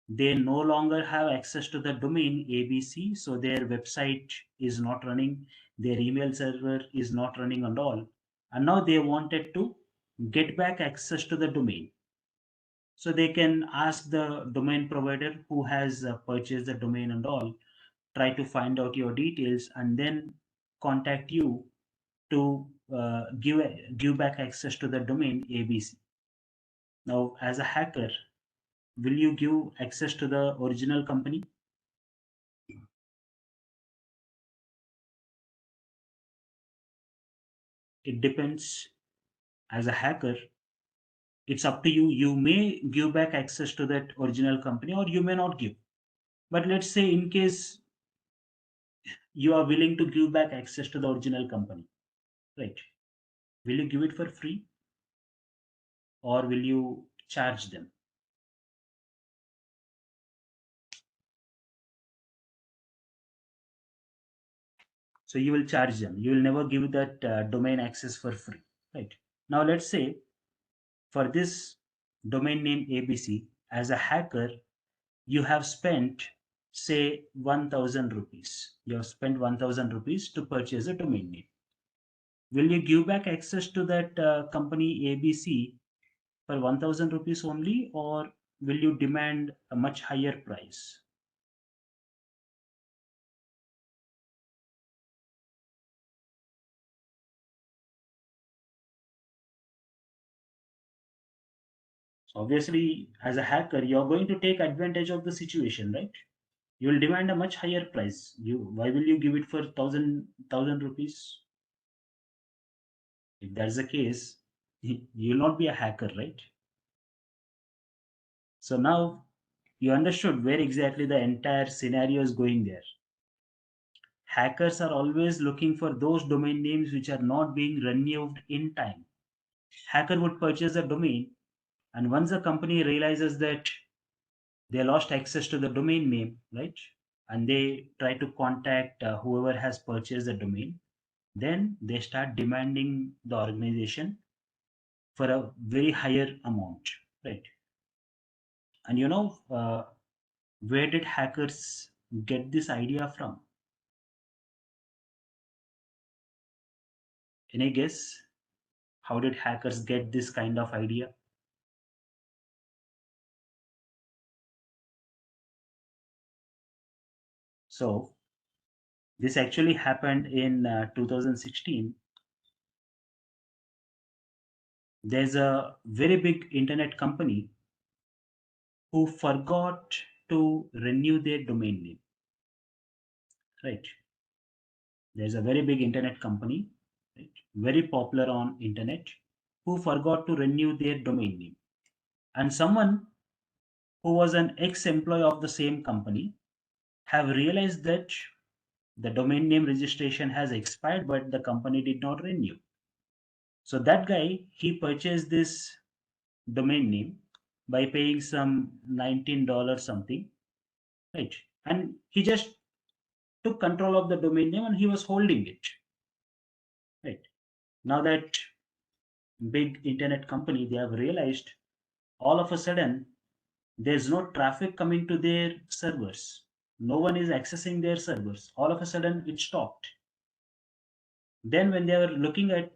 they no longer have access to the domain ABC, so their website is not running, their email server is not running and all. And now they wanted to get back access to the domain. So they can ask the domain provider who has purchased the domain and all, try to find out your details, and then contact you to give back access to the domain ABC. Now, as a hacker, will you give access to the original company? It depends. As a hacker, it's up to you. You may give back access to that original company or you may not give. But let's say, in case you are willing to give back access to the original company, right? Will you give it for free or will you charge them? So you will charge them. You will never give that domain access for free, right? Now, let's say for this domain name ABC, as a hacker, you have spent, say, 1000 rupees. You have spent 1000 rupees to purchase a domain name. Will you give back access to that company ABC for 1000 rupees only, or will you demand a much higher price? So obviously, as a hacker, you're going to take advantage of the situation, right? You will demand a much higher price. Why will you give it for thousand rupees? If that's the case, you will not be a hacker, right? So now you understood where exactly the entire scenario is going there. Hackers are always looking for those domain names which are not being renewed in time. Hacker would purchase a domain, and once the company realizes that they lost access to the domain name, right? And they try to contact whoever has purchased the domain, then they start demanding the organization for a very higher amount, right? And where did hackers get this idea from? Any guess? How did hackers get this kind of idea? So this actually happened in 2016. There's a very big internet company who forgot to renew their domain name, right? There's a very big internet company, right, very popular on internet, who forgot to renew their domain name. And someone who was an ex-employee of the same company have realized that the domain name registration has expired, but the company did not renew. So that guy, he purchased this domain name by paying some $19 something, right? And he just took control of the domain name and he was holding it, right? Now that big internet company, they have realized all of a sudden there's no traffic coming to their servers. No one is accessing their servers. All of a sudden it stopped. Then when they were looking at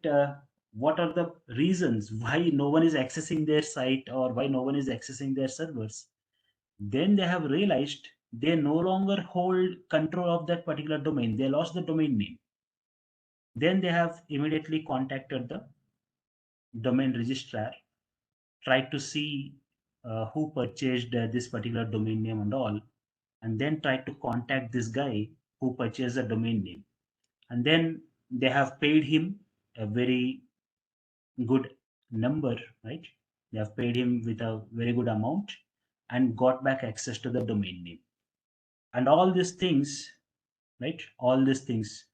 what are the reasons why no one is accessing their site or why no one is accessing their servers, then they have realized they no longer hold control of that particular domain. They lost the domain name. Then they have immediately contacted the domain registrar, tried to see who purchased this particular domain name and all, and then tried to contact this guy who purchased the domain name. And then they have paid him a very good number, right? They have paid him with a very good amount and got back access to the domain name. And all these things, right? All these things,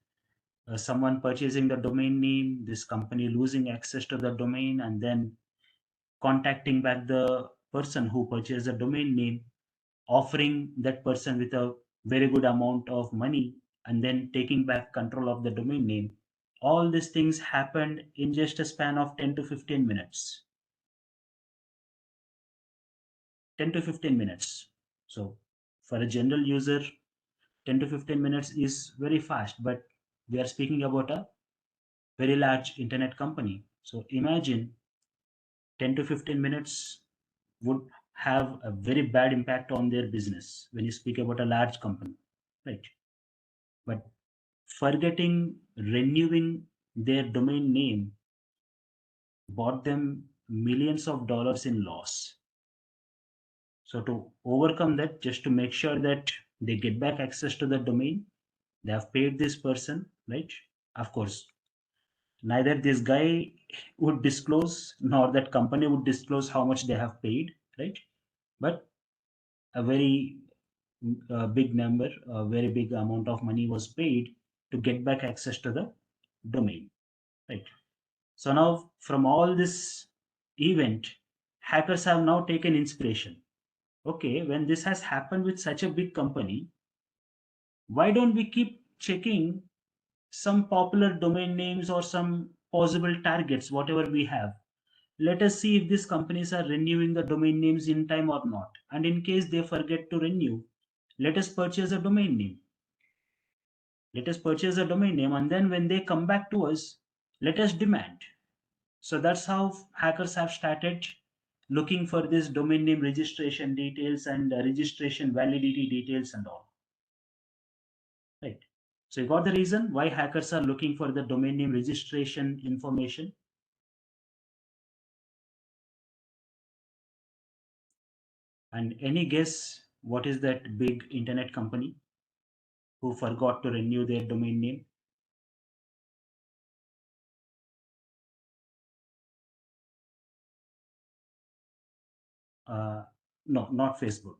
someone purchasing the domain name, this company losing access to the domain, and then contacting back the person who purchased the domain name, offering that person with a very good amount of money, and then taking back control of the domain name. All these things happened in just a span of 10 to 15 minutes. 10 to 15 minutes. So for a general user, 10 to 15 minutes is very fast, but we are speaking about a very large internet company. So imagine 10 to 15 minutes would have a very bad impact on their business when you speak about a large company, right? But forgetting renewing their domain name bought them millions of dollars in loss. So to overcome that, just to make sure that they get back access to the domain, they have paid this person, right? Of course, neither this guy would disclose nor that company would disclose how much they have paid, right? But a very big number, a very big amount of money was paid to get back access to the domain, right? So now from all this event, hackers have now taken inspiration. Okay, when this has happened with such a big company, why don't we keep checking some popular domain names or some possible targets, whatever we have? Let us see if these companies are renewing the domain names in time or not. And in case they forget to renew, let us purchase a domain name. Let us purchase a domain name, and then when they come back to us, let us demand. So that's how hackers have started looking for this domain name registration details and registration validity details and all. Right. So you got the reason why hackers are looking for the domain name registration information. And any guess what is that big internet company who forgot to renew their domain name? Uh, no, not Facebook.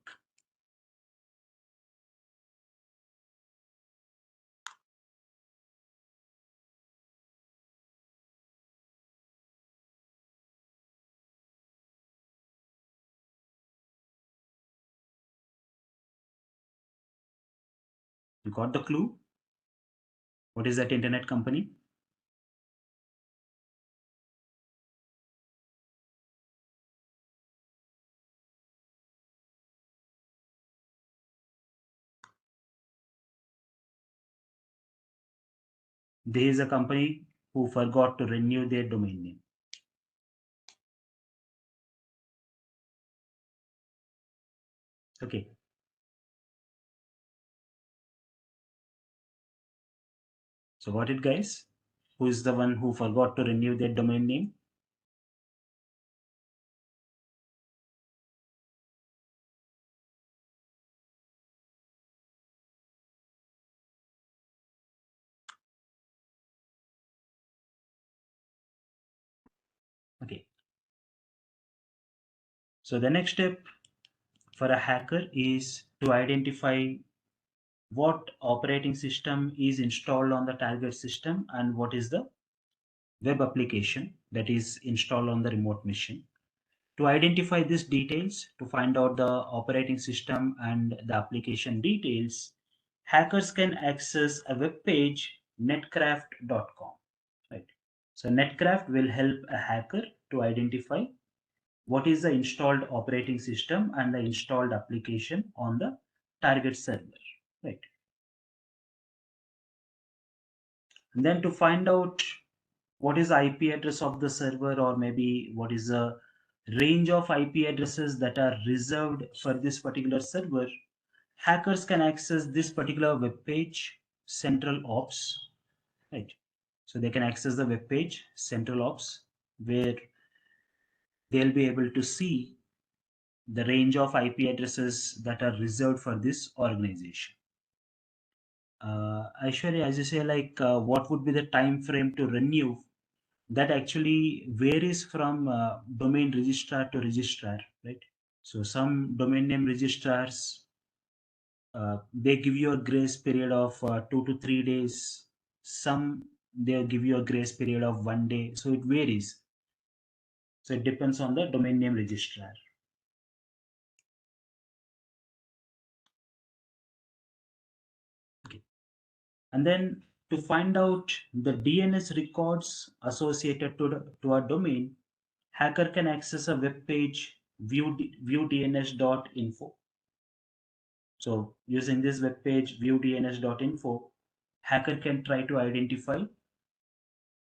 You got the clue? What is that internet company? There is a company who forgot to renew their domain name. Okay. So got it, guys? Who is the one who forgot to renew their domain name? Okay. So the next step for a hacker is to identify what operating system is installed on the target system and what is the web application that is installed on the remote machine. To identify these details, to find out the operating system and the application details, hackers can access a web page, netcraft.com. Right. So Netcraft will help a hacker to identify what is the installed operating system and the installed application on the target server. Right. And then to find out what is the IP address of the server, or maybe what is the range of IP addresses that are reserved for this particular server, hackers can access this particular web page, Central Ops, right? So they can access the web page, Central Ops, where they'll be able to see the range of IP addresses that are reserved for this organization. Aishwarya, as you say, like what would be the time frame to renew? That actually varies from domain registrar to registrar, right? So some domain name registrars, they give you a grace period of 2 to 3 days. Some they'll give you a grace period of 1 day. So it varies. So it depends on the domain name registrar. Okay. And then to find out the DNS records associated to a domain, hacker can access a web page viewdns.info. So using this web page viewdns.info, hacker can try to identify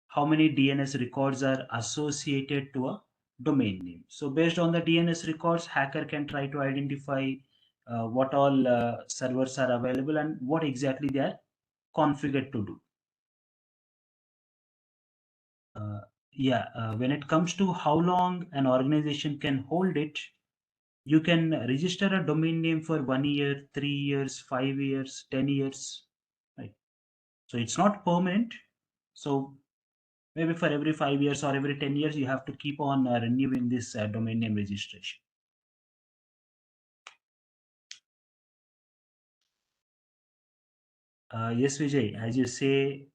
how many DNS records are associated to a domain name. So based on the DNS records, hacker can try to identify what all servers are available and what exactly they are configured to do. Uh, yeah, when it comes to how long an organization can hold it, you can register a domain name for 1 year, 3 years, 5 years, 10 years, right? So it's not permanent. So maybe for every 5 years or every 10 years, you have to keep on renewing this domain name registration. Yes, Vijay, as you say,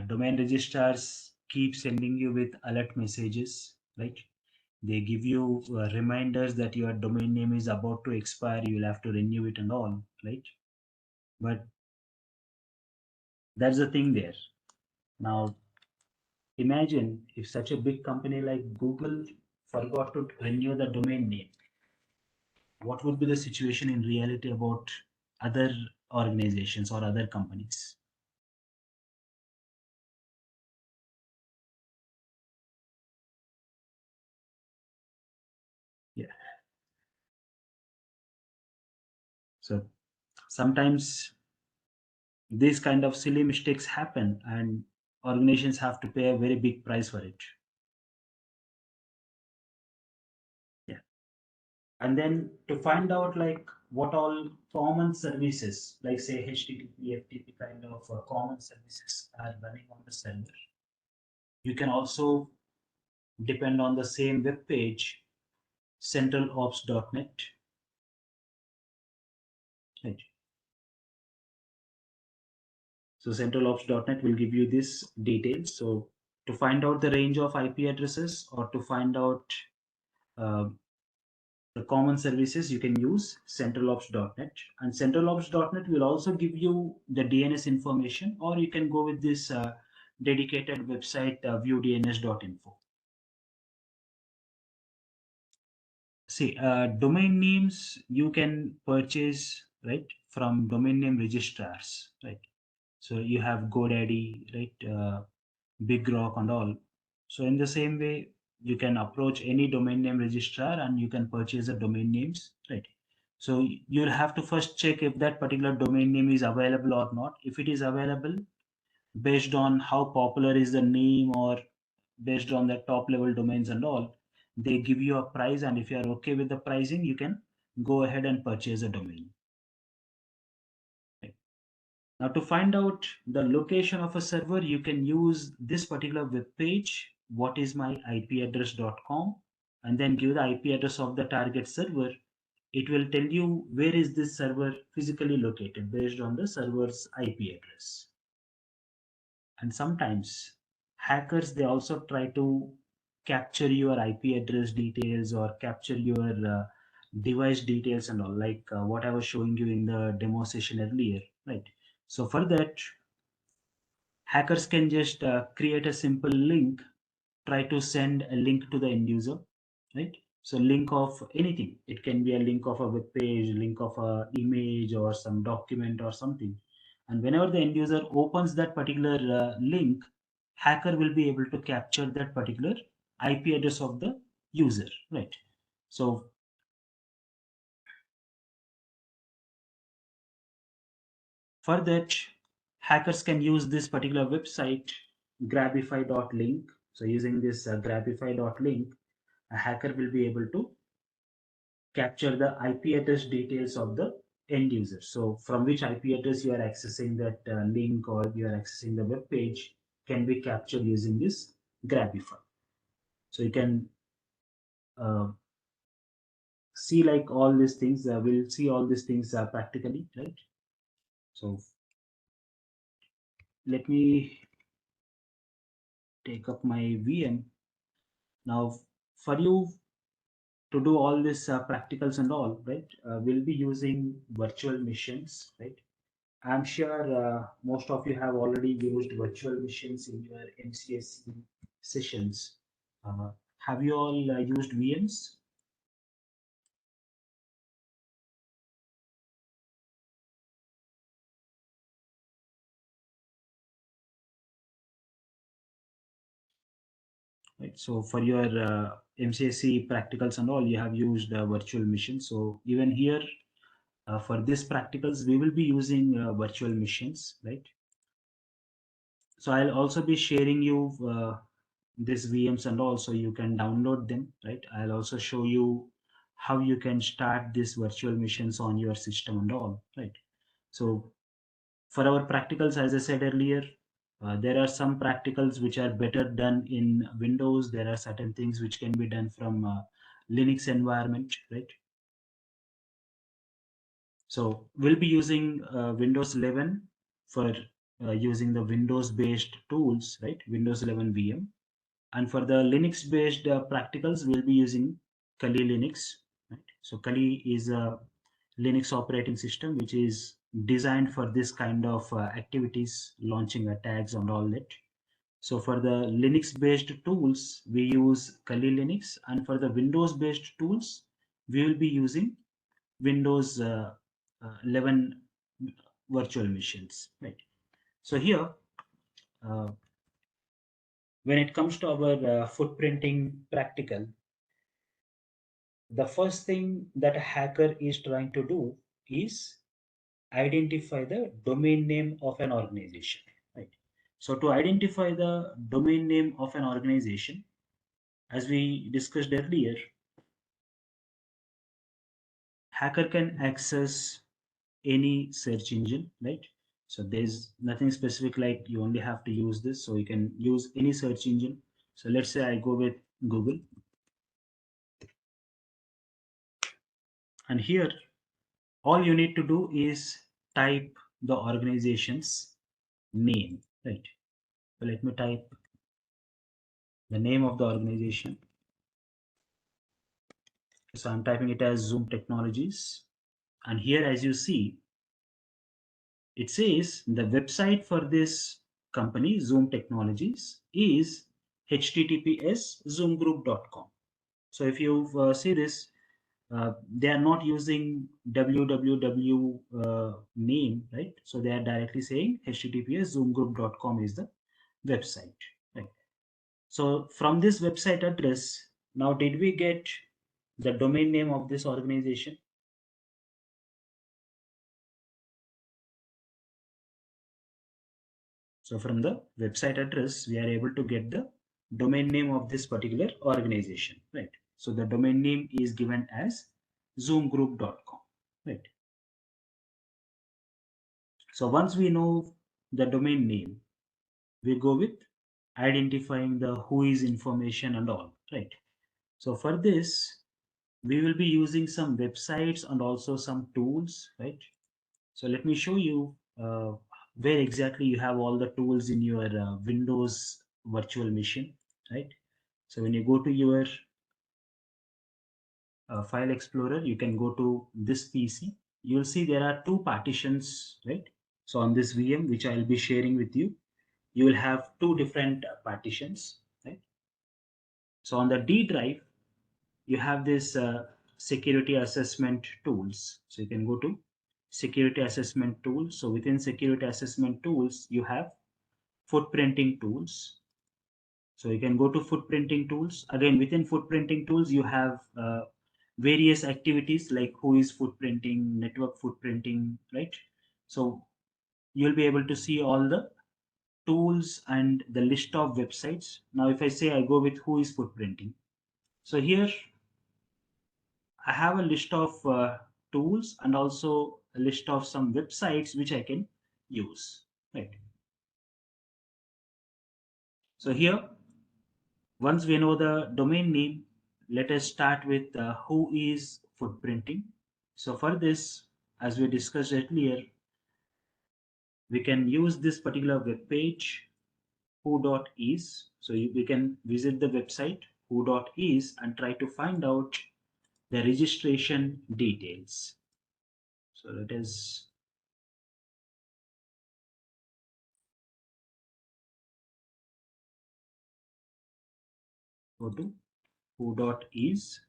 domain registrars keep sending you with alert messages, right? They give you reminders that your domain name is about to expire, you will have to renew it and all, right? But that's the thing there. Now, imagine if such a big company like Google forgot to renew the domain name, what would be the situation in reality about other organizations or other companies? Yeah. So sometimes these kind of silly mistakes happen and organizations have to pay a very big price for it. Yeah. And then to find out like what all common services, like say HTTP, FTP kind of common services are running on the server, you can also depend on the same web page, centralops.net. Right. So centralops.net will give you this details. So to find out the range of IP addresses or to find out uh, the common services, you can use centralops.net, and centralops.net will also give you the DNS information, or you can go with this dedicated website viewdns.info. See, domain names you can purchase right from domain name registrars, right? So you have GoDaddy, right, Big Rock and all. So in the same way, you can approach any domain name registrar and you can purchase the domain names, right? So you'll have to first check if that particular domain name is available or not. If it is available, based on how popular is the name or based on the top level domains and all, they give you a price. And if you are okay with the pricing, you can go ahead and purchase a domain. Right? Now, to find out the location of a server, you can use this particular web page, whatismyipaddress.com, and then give the IP address of the target server. It will tell you where is this server physically located based on the server's IP address. And sometimes hackers they also try to capture your IP address details or capture your device details and all, like what I was showing you in the demo session earlier, right? So for that, hackers can just create a simple link, try to send a link to the end user, right? So link of anything, it can be a link of a web page, link of a image or some document or something. And whenever the end user opens that particular link, hacker will be able to capture that particular IP address of the user, right? So for that, hackers can use this particular website, grabify.link. So using this grabify.link, a hacker will be able to capture the IP address details of the end user. So from which IP address you are accessing that link or you are accessing the web page can be captured using this Grabify. So you can uh, see like all these things. We'll see all these things practically, right? So let me take up my VM. Now for you to do all this practicals and all, right? We'll be using virtual machines, right? I'm sure most of you have already used virtual machines in your MCSC sessions. Have you all used VMs? right? So for your MCSE practicals and all, you have used virtual machines. So even here, for this practicals, we will be using virtual machines, right? So I'll also be sharing you this VMs and all, so you can download them, right? I'll also show you how you can start these virtual machines on your system and all, right? So for our practicals, as I said earlier, there are some practicals which are better done in Windows. There are certain things which can be done from Linux environment, right? So we'll be using Windows 11 for using the Windows based tools, right? Windows 11 VM. And for the Linux based practicals, we'll be using Kali Linux, right? So Kali is a Linux operating system which is designed for this kind of activities, launching attacks and all that. So for the Linux based tools, we use Kali Linux, and for the Windows based tools, we will be using Windows 11 virtual machines, right? So here, uh, when it comes to our footprinting practical, the first thing that a hacker is trying to do is identify the domain name of an organization, right? So to identify the domain name of an organization, as we discussed earlier, hacker can access any search engine, right? So there's nothing specific like you only have to use this, so you can use any search engine. So let's say I go with Google, and here all you need to do is type the organization's name, right? So let me type the name of the organization. So I'm typing it as Zoom Technologies, and here as you see, it says the website for this company, Zoom Technologies, is https zoomgroup.com. So if you see this, they are not using www name, right? So they are directly saying https zoomgroup.com is the website, right? So from this website address, now did we get the domain name of this organization? So from the website address, we are able to get the domain name of this particular organization, right? So the domain name is given as zoomgroup.com, right? So once we know the domain name, we go with identifying the who is information and all, right? So for this, we will be using some websites and also some tools, right? So let me show you where exactly you have all the tools in your Windows virtual machine, right? So when you go to your file explorer, you can go to this PC. You'll see there are two partitions, right? So on this VM, which I'll be sharing with you, you will have two different partitions, right? So on the D drive, you have this security assessment tools. So you can go to security assessment tools. So within security assessment tools, you have footprinting tools. So you can go to footprinting tools. Again, within footprinting tools, you have various activities like who is footprinting, network footprinting, right? So you'll be able to see all the tools and the list of websites. Now, if I say I go with who is footprinting, so here I have a list of tools and also a list of some websites which I can use, right? So here, once we know the domain name, let us start with who is footprinting. So for this, as we discussed earlier, we can use this particular web page who.is. So we can visit the website who.is and try to find out the registration details. So let us go to who.is.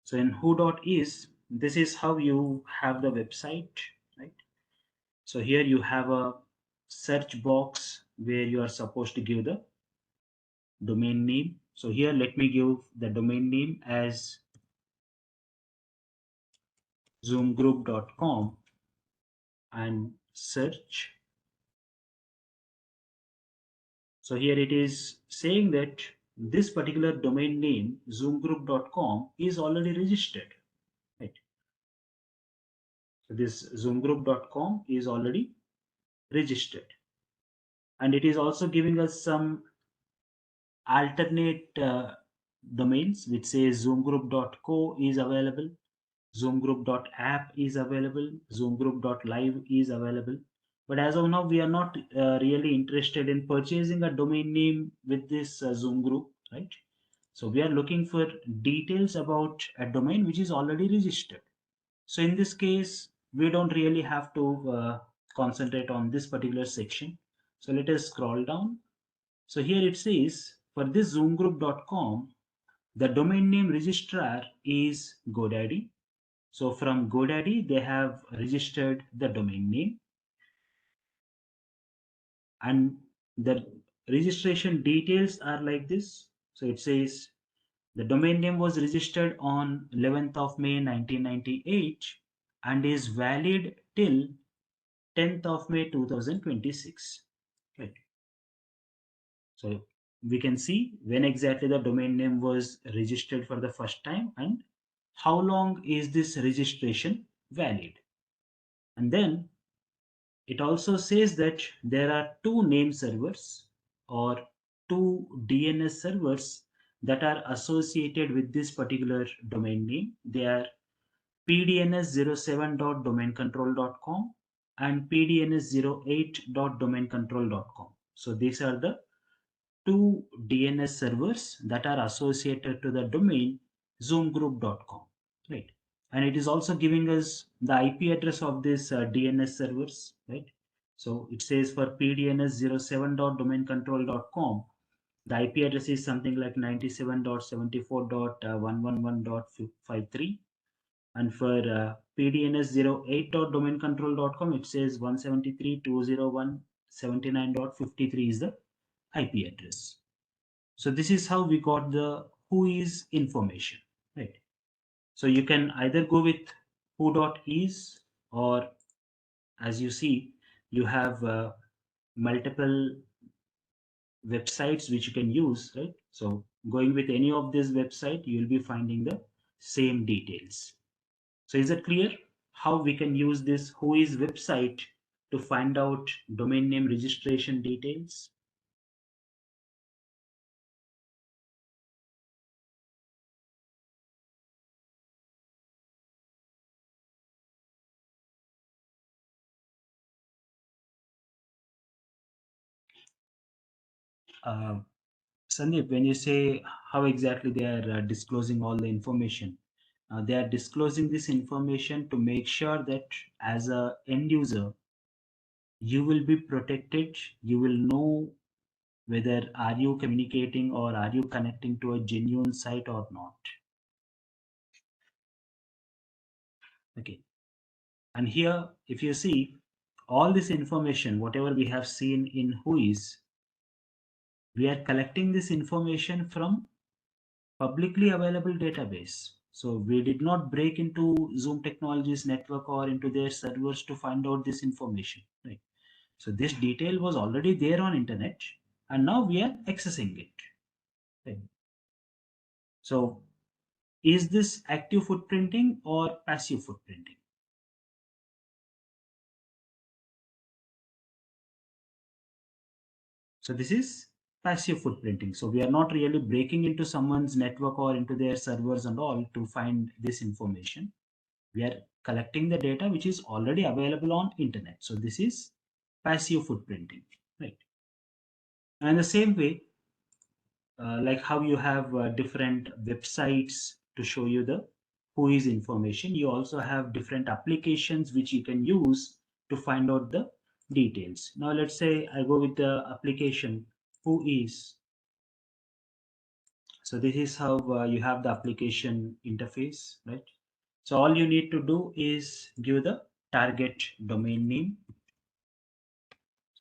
So in who.is, this is how you have the website, right? So here you have a search box where you are supposed to give the domain name. So here let me give the domain name as zoomgroup.com and search. So here it is saying that this particular domain name zoomgroup.com is already registered, right? So this zoomgroup.com is already registered, and it is also giving us some alternate domains which says zoomgroup.co is available, zoomgroup.app is available, zoomgroup.live is available. But as of now, we are not really interested in purchasing a domain name with this Zoom group, right? So we are looking for details about a domain which is already registered. So in this case, we don't really have to concentrate on this particular section. So let us scroll down. So here it says for this zoomgroup.com, the domain name registrar is GoDaddy. So from GoDaddy, they have registered the domain name, and the registration details are like this. So it says the domain name was registered on 11th of May 1998 and is valid till 10th of May 2026. Right. So we can see when exactly the domain name was registered for the first time and how long is this registration valid. And then it also says that there are two name servers or two DNS servers that are associated with this particular domain name. They are pdns07.domaincontrol.com and pdns08.domaincontrol.com. So these are the two DNS servers that are associated to the domain zoomgroup.com, right? And it is also giving us the IP address of this DNS servers, right? So it says for pdns07.domaincontrol.com, the IP address is something like 97.74.111.53, and for pdns08.domaincontrol.com, it says 173.201.79.53 is the IP address. So this is how we got the who is information, right? So you can either go with who.is, or as you see, you have multiple websites which you can use, right? So going with any of this website, you will be finding the same details. So is it clear how we can use this who is website to find out domain name registration details? Uh, Sandeep, when you say how exactly they are disclosing all the information, they are disclosing this information to make sure that as a end user, you will be protected. You will know whether are you communicating or are you connecting to a genuine site or not. Okay. And here, if you see all this information, whatever we have seen in Whois, we are collecting this information from publicly available database. So we did not break into Zoom Technologies network or into their servers to find out this information, right? So this detail was already there on internet, and now we are accessing it. Right? So is this active footprinting or passive footprinting? So this is passive footprinting. So we are not really breaking into someone's network or into their servers and all to find this information. We are collecting the data which is already available on internet. So this is passive footprinting, right? And the same way, like how you have different websites to show you the who is information, you also have different applications which you can use to find out the details. Now let's say I go with the application who is. So this is how you have the application interface, right? So all you need to do is give the target domain name.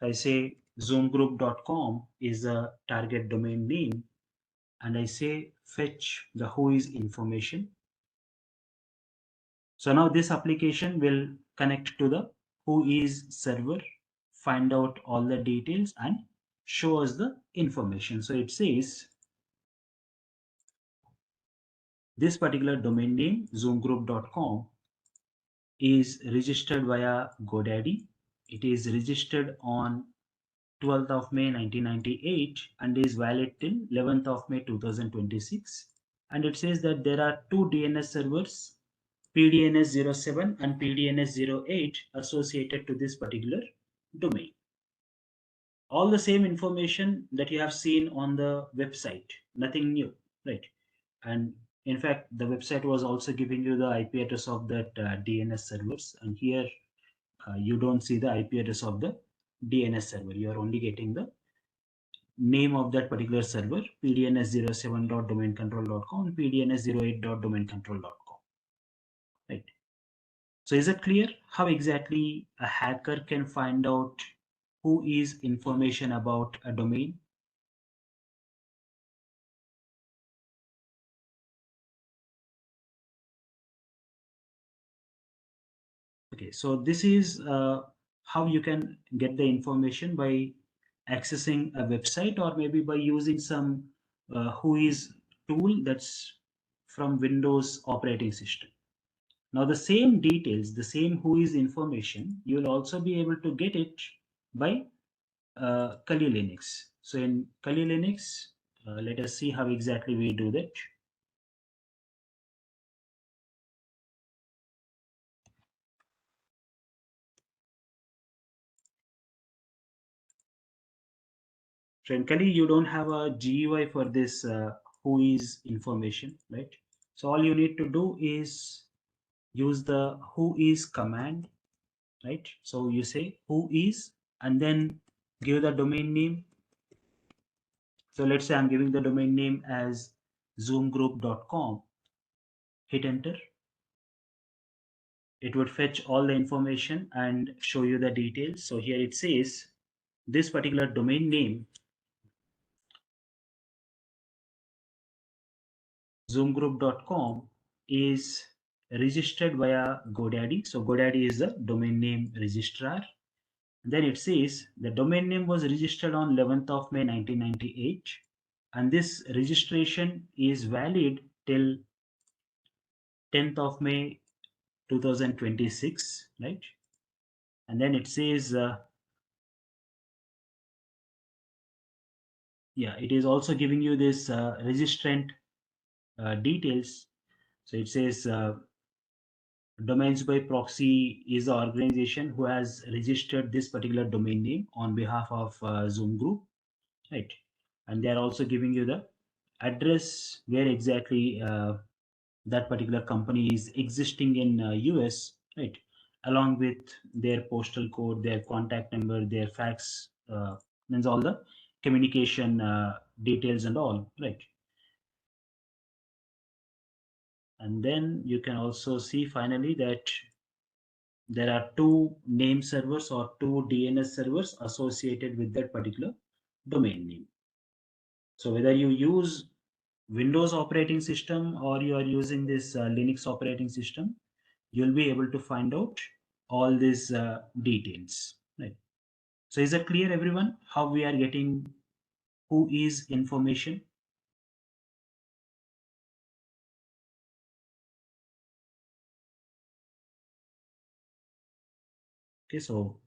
I say zoomgroup.com is a target domain name, and I say fetch the who is information. So now this application will connect to the who is server, find out all the details and show us the information. So it says this particular domain name zoomgroup.com is registered via GoDaddy. It is registered on 12th of May 1998 and is valid till 11th of May 2026. And it says that there are two DNS servers, PDNS07 and PDNS08, associated to this particular domain. All the same information that you have seen on the website, nothing new, right? And in fact, the website was also giving you the IP address of that DNS servers, and here you don't see the IP address of the DNS server. You are only getting the name of that particular server, pdns07.domaincontrol.com and pdns08.domaincontrol.com, right? So is it clear how exactly a hacker can find out who is information about a domain? Okay, so this is how you can get the information by accessing a website or maybe by using some who is tool that's from Windows operating system. Now the same details, the same who is information, you will also be able to get it by Kali Linux. So in Kali Linux, let us see how exactly we do that. So in Kali, you don't have a GUI for this who is information, right? So all you need to do is use the who is command, right? So you say who is and then give the domain name. So let's say I'm giving the domain name as zoomgroup.com. Hit enter. It would fetch all the information and show you the details. So here it says this particular domain name zoomgroup.com is registered via GoDaddy. So GoDaddy is the domain name registrar. Then it says the domain name was registered on 11th of May 1998 and this registration is valid till 10th of May 2026, right? And then it says yeah, it is also giving you this registrant details. So it says Domains by Proxy is the organization who has registered this particular domain name on behalf of Zoom Group, right? And they are also giving you the address where exactly that particular company is existing in US, right? Along with their postal code, their contact number, their fax, means all the communication details and all, right? And then you can also see finally that there are two name servers or two DNS servers associated with that particular domain name. So whether you use Windows operating system or you are using this Linux operating system, you'll be able to find out all these details. Right. So is it clear, everyone, how we are getting who is information? Okay, so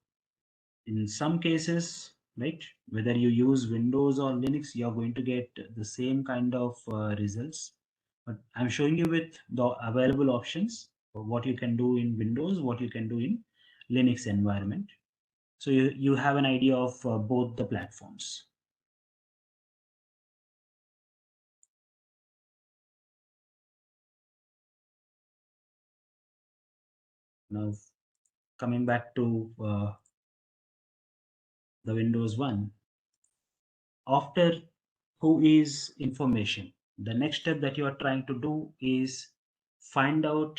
in some cases, right, whether you use Windows or Linux, you are going to get the same kind of results. But I'm showing you with the available options, what you can do in Windows, what you can do in Linux environment. So you have an idea of both the platforms. Now, coming back to the Windows one, after who is information, the next step that you are trying to do is find out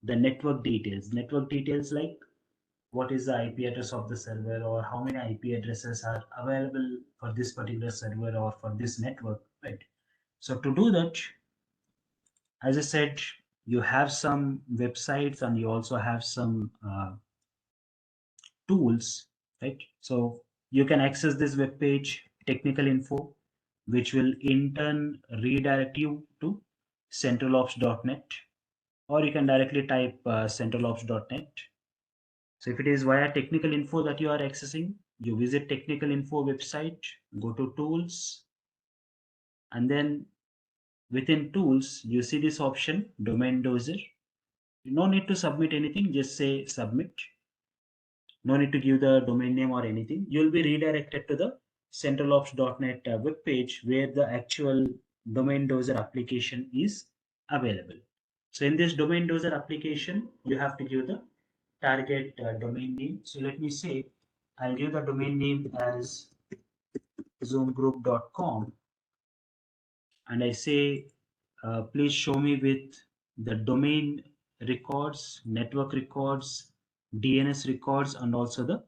the network details. Network details like what is the IP address of the server, or how many IP addresses are available for this particular server or for this network, right? So to do that, as I said, you have some websites and you also have some tools, right? So you can access this web page, technical info, which will in turn redirect you to centralops.net, or you can directly type centralops.net. So if it is via technical info that you are accessing, you visit technical info website, go to tools, and then within tools, you see this option, domain dozer. No need to submit anything, just say submit. No need to give the domain name or anything. You'll be redirected to the centralops.net web page where the actual domain dozer application is available. So in this domain dozer application, you have to give the target domain name. So let me say, I'll give the domain name as zoomgroup.com, and I say, please show me with the domain records, network records, DNS records, and also the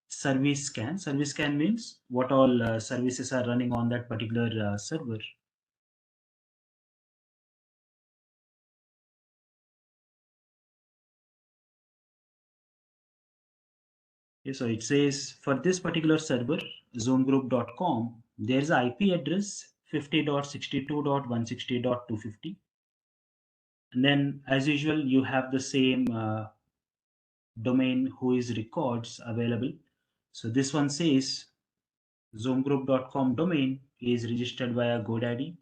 service scan. Service scan means what all services are running on that particular server. Okay, so it says for this particular server, zoomgroup.com, there's an IP address 50.62.160.250. And then, as usual, you have the same domain who is records available. So this one says zoomgroup.com domain is registered via GoDaddy,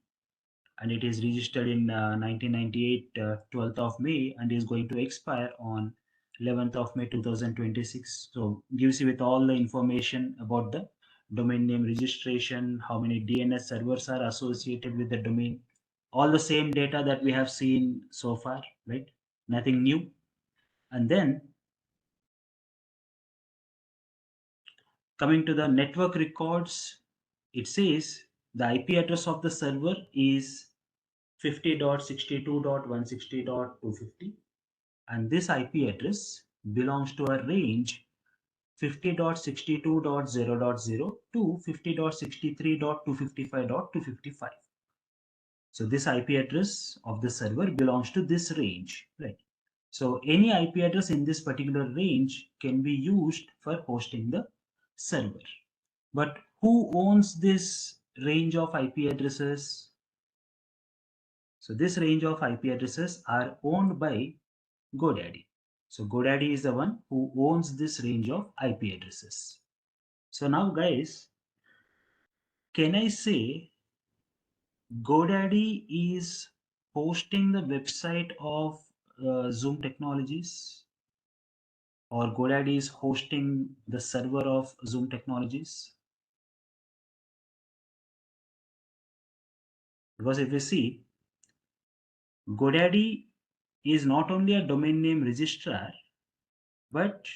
and it is registered in 1998, 12th of May, and is going to expire on 11th of May 2026. So gives you with all the information about the domain name registration, how many DNS servers are associated with the domain, all the same data that we have seen so far, right? Nothing new. And then coming to the network records, it says the IP address of the server is 50.62.160.250, and this IP address belongs to a range 50.62.0.0 to 50.63.255.255. So this IP address of the server belongs to this range, right? So any IP address in this particular range can be used for hosting the server. But who owns this range of IP addresses? So this range of IP addresses are owned by GoDaddy. So GoDaddy is the one who owns this range of IP addresses. So now guys, can I say GoDaddy is hosting the website of Zoom Technologies, or GoDaddy is hosting the server of Zoom Technologies? Because if you see, GoDaddy is not only a domain name registrar, but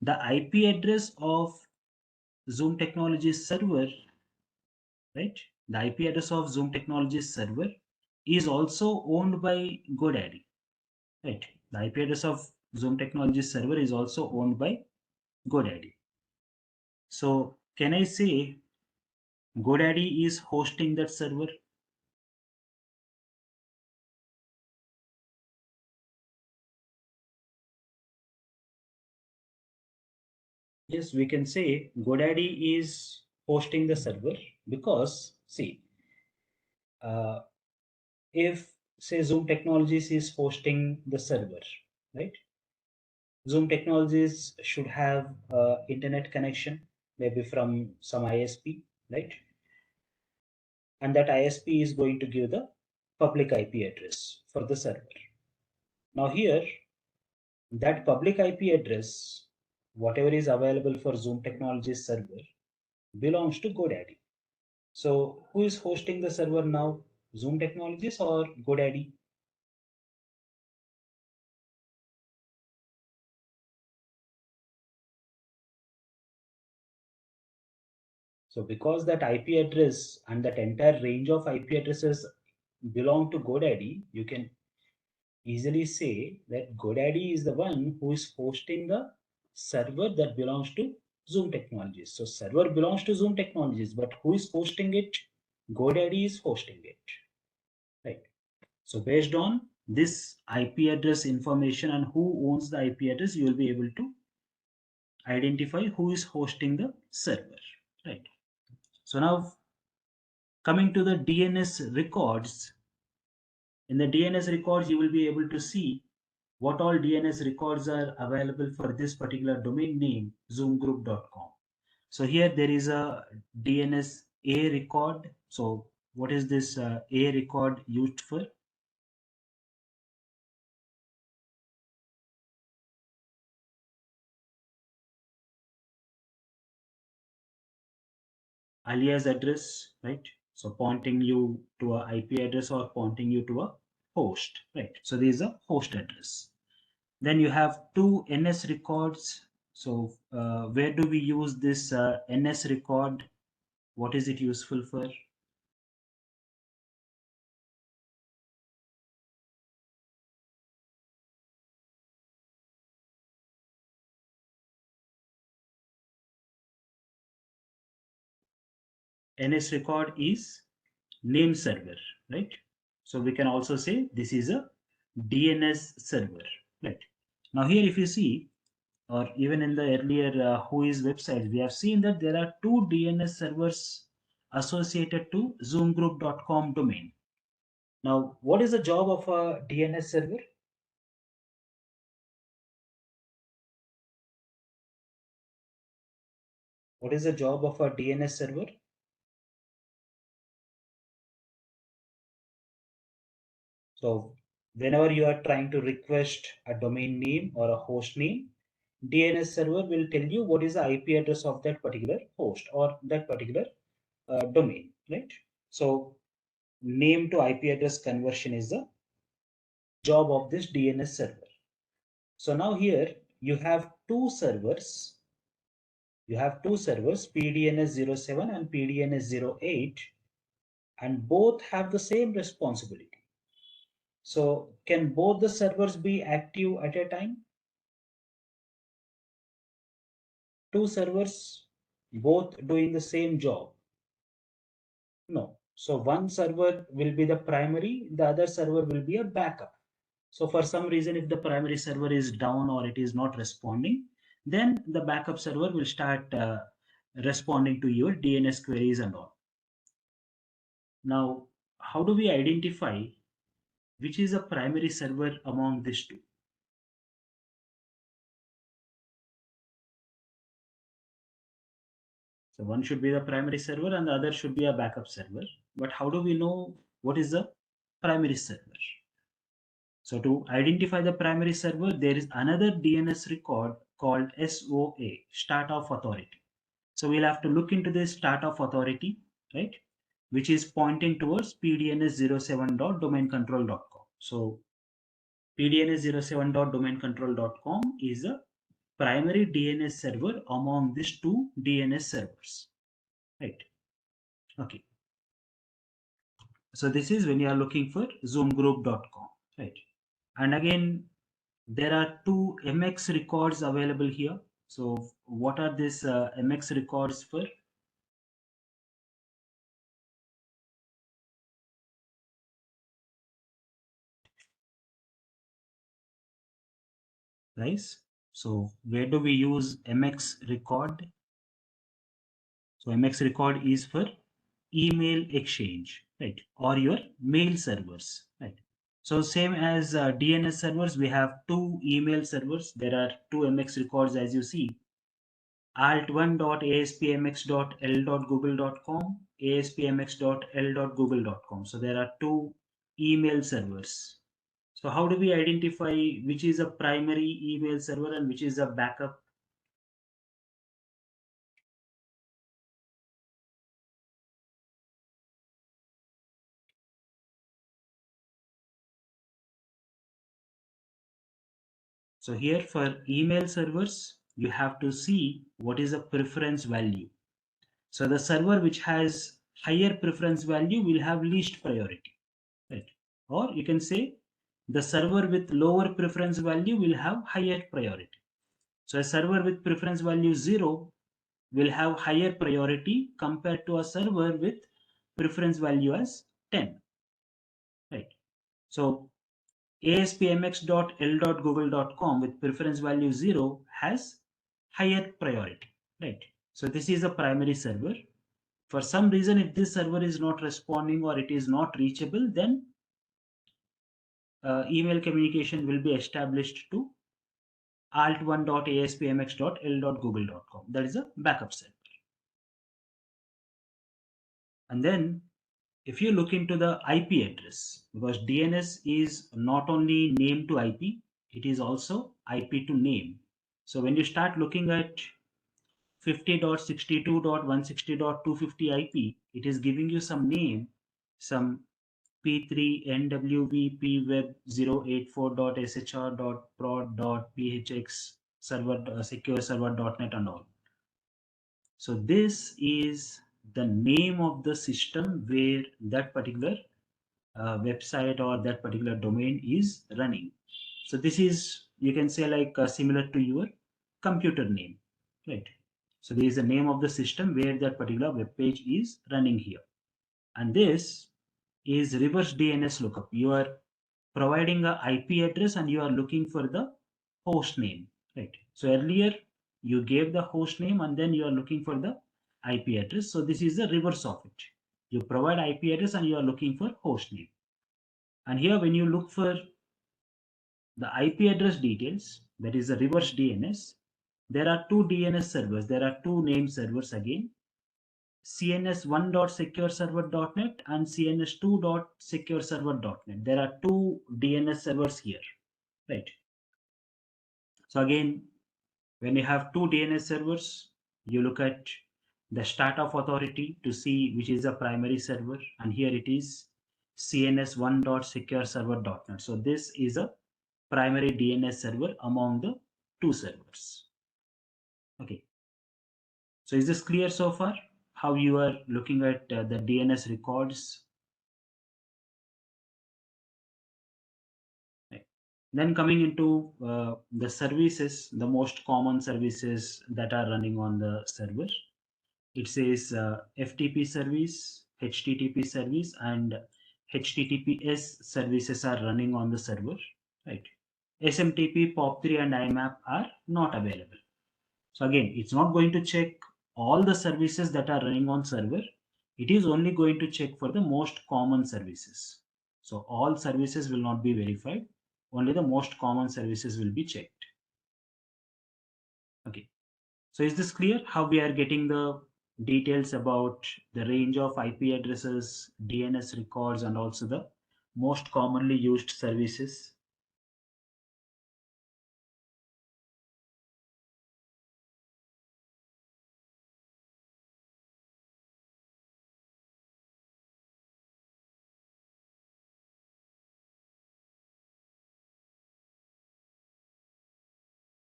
the IP address of Zoom Technologies server, right? The IP address of Zoom Technologies server is also owned by GoDaddy, right? The IP address of Zoom Technologies server is also owned by GoDaddy. So can I say GoDaddy is hosting that server? Yes, we can say GoDaddy is hosting the server because see, uh, if say Zoom Technologies is hosting the server, right? Zoom Technologies should have internet connection, maybe from some ISP, right? And that ISP is going to give the public IP address for the server. Now here, that public IP address, whatever is available for Zoom Technologies server, belongs to GoDaddy. So who is hosting the server now? Zoom Technologies or GoDaddy? So because that IP address and that entire range of IP addresses belong to GoDaddy, you can easily say that GoDaddy is the one who is hosting the server that belongs to Zoom Technologies. So server belongs to Zoom Technologies, but who is hosting it? GoDaddy is hosting it, right? So based on this IP address information and who owns the IP address, you will be able to identify who is hosting the server, right? So now coming to the DNS records, in the DNS records, you will be able to see what all DNS records are available for this particular domain name, zoomgroup.com. So here there is a DNS A record. So what is this A record used for? Alias address, right? So pointing you to a IP address or pointing you to a host, right? So there is a host address. Then you have two NS records. So where do we use this NS record? What is it useful for? NS record is name server, right? So we can also say this is a DNS server, right? Now here if you see, or even in the earlier Whois website, we have seen that there are two DNS servers associated to zoomgroup.com domain. Now, what is the job of a DNS server? What is the job of a DNS server? So whenever you are trying to request a domain name or a host name, DNS server will tell you what is the IP address of that particular host or that particular domain, right? So name to IP address conversion is the job of this DNS server. So now here you have two servers. You have two servers, PDNS07 and PDNS08, and both have the same responsibility. So can both the servers be active at a time? Two servers both doing the same job? No. So one server will be the primary, the other server will be a backup. So for some reason, if the primary server is down or it is not responding, then the backup server will start responding to your DNS queries and all. Now, how do we identify which is a primary server among these two? So one should be the primary server and the other should be a backup server. But how do we know what is the primary server? So to identify the primary server, there is another DNS record called SOA, Start of Authority. So we'll have to look into this start of authority, right? Which is pointing towards pdns07.domaincontrol.com. So pdns07.domaincontrol.com is a primary DNS server among these two DNS servers, right? Okay. So this is when you are looking for zoomgroup.com, right? And again, there are two MX records available here. So what are these MX records for? Guys, so where do we use MX record? So MX record is for email exchange, right? Or your mail servers, right? So same as DNS servers, we have two email servers. There are two MX records as you see. alt1.aspmx.l.google.com, aspmx.l.google.com. So there are two email servers. So how do we identify which is a primary email server and which is a backup? So here for email servers, you have to see what is a preference value. So the server which has higher preference value will have least priority, right? Or you can say the server with lower preference value will have higher priority. So a server with preference value 0 will have higher priority compared to a server with preference value as 10, right? So aspmx.l.google.com with preference value 0 has higher priority, right? So this is a primary server. For some reason, if this server is not responding or it is not reachable, then email communication will be established to alt1.aspmx.l.google.com. That is a backup server. And then if you look into the IP address, because DNS is not only name to IP, it is also IP to name. So when you start looking at 50.62.160.250 IP, it is giving you some name, some P3 NWV pweb 084.shr.prod.phx server secure server.net and all. So this is the name of the system where that particular website or that particular domain is running. So this is, you can say, like similar to your computer name, right? So there is a name of the system where that particular web page is running here. And this is reverse DNS lookup. You are providing a IP address and you are looking for the host name, right? So earlier you gave the host name and then you are looking for the IP address. So this is the reverse of it. You provide IP address and you are looking for host name. And here when you look for the IP address details, that is the reverse DNS, there are two DNS servers. There are two name servers again, cns1.secureserver.net and cns2.secureserver.net. There are two DNS servers here, right? So again, when you have two DNS servers, you look at the start of authority to see which is the primary server, and here it is cns1.secureserver.net. So this is a primary DNS server among the two servers. Okay. So is this clear so far? How you are looking at the DNS records? Right. Then coming into the services, the most common services that are running on the server. It says FTP service, HTTP service, and HTTPS services are running on the server, right? SMTP, POP3, and IMAP are not available. So again, it's not going to check all the services that are running on server. It is only going to check for the most common services. So all services will not be verified. Only the most common services will be checked. Okay. So is this clear how we are getting the details about the range of IP addresses, DNS records, and also the most commonly used services?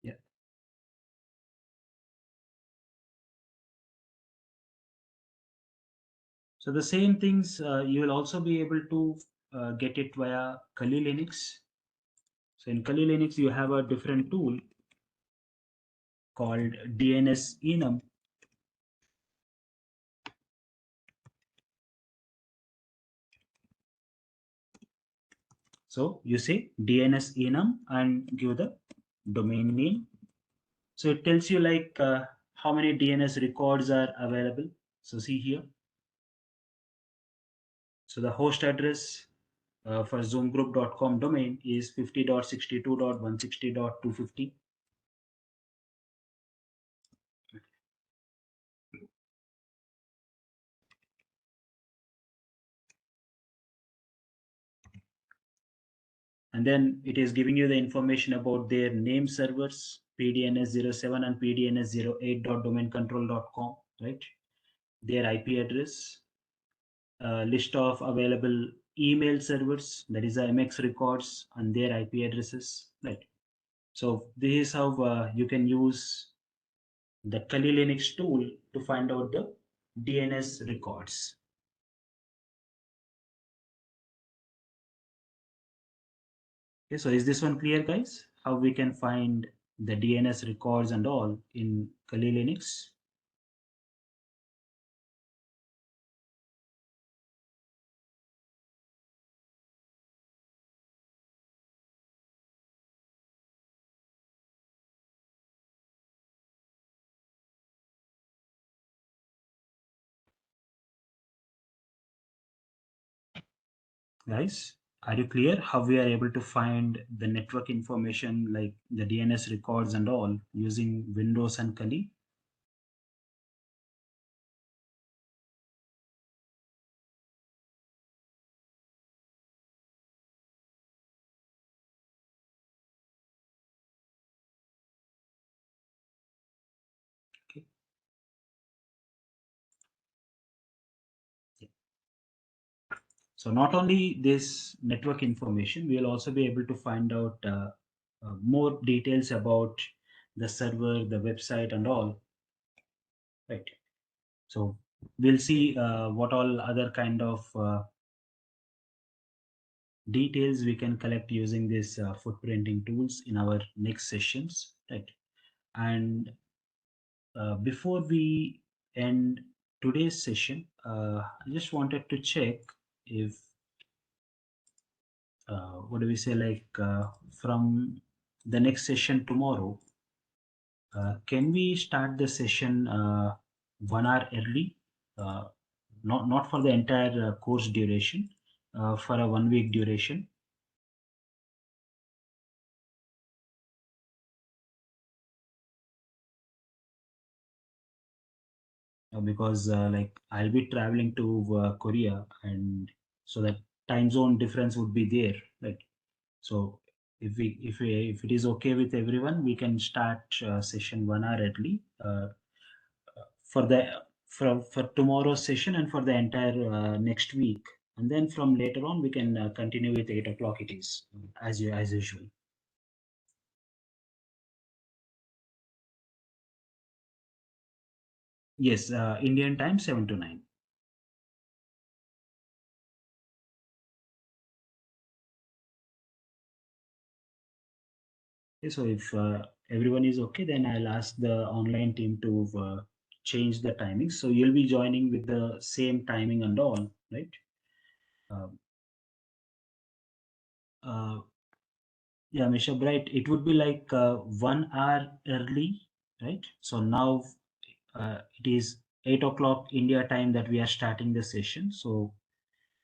Yeah. So the same things you will also be able to get it via Kali Linux. So in Kali Linux, you have a different tool called DNS enum. So you say DNS enum and give the domain name. So it tells you like how many DNS records are available. So see here. So the host address for zoomgroup.com domain is 50.62.160.250. And then it is giving you the information about their name servers, pdns07 and pdns08.domaincontrol.com, right? Their IP address, list of available email servers, that is the MX records and their IP addresses, right? So this is how you can use the Kali Linux tool to find out the DNS records. Okay, so is this one clear, guys? How we can find the DNS records and all in Kali Linux? Guys, are you clear how we are able to find the network information like the DNS records and all using Windows and Kali? Okay. Yeah. So not only this network information, we'll also be able to find out more details about the server, the website, and all. Right. So we'll see what all other kind of details we can collect using this footprinting tools in our next sessions. Right. And before we end today's session, I just wanted to check if what do we say, like from the next session tomorrow, can we start the session 1 hour early? Uh, not for the entire course duration, for a 1 week duration, because like I'll be traveling to Korea, and so that time zone difference would be there, right? So if it is okay with everyone, we can start session 1 hour early for the for tomorrow's session and for the entire next week, and then from later on we can continue with 8 o'clock. It is as usual. Yes, Indian time 7 to 9. Okay, so if everyone is okay, then I'll ask the online team to change the timing. So you'll be joining with the same timing and all, right? Um, uh, Yeah, Misha, right. It would be like 1 hour early, right? So now it is 8 o'clock India time that we are starting the session. So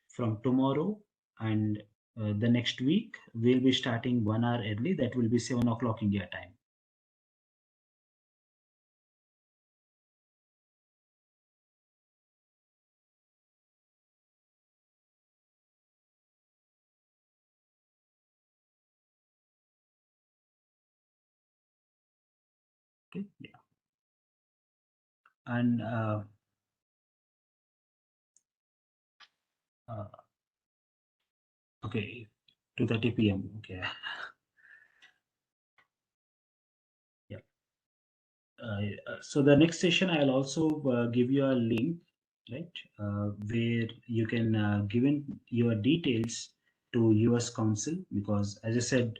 from tomorrow and the next week, we'll be starting 1 hour early. That will be 7 o'clock India time. Okay. Yeah. And uh, okay, 2:30 p.m. Okay. Yeah. So the next session, I'll also give you a link, right, where you can give in your details to US Council, because as I said,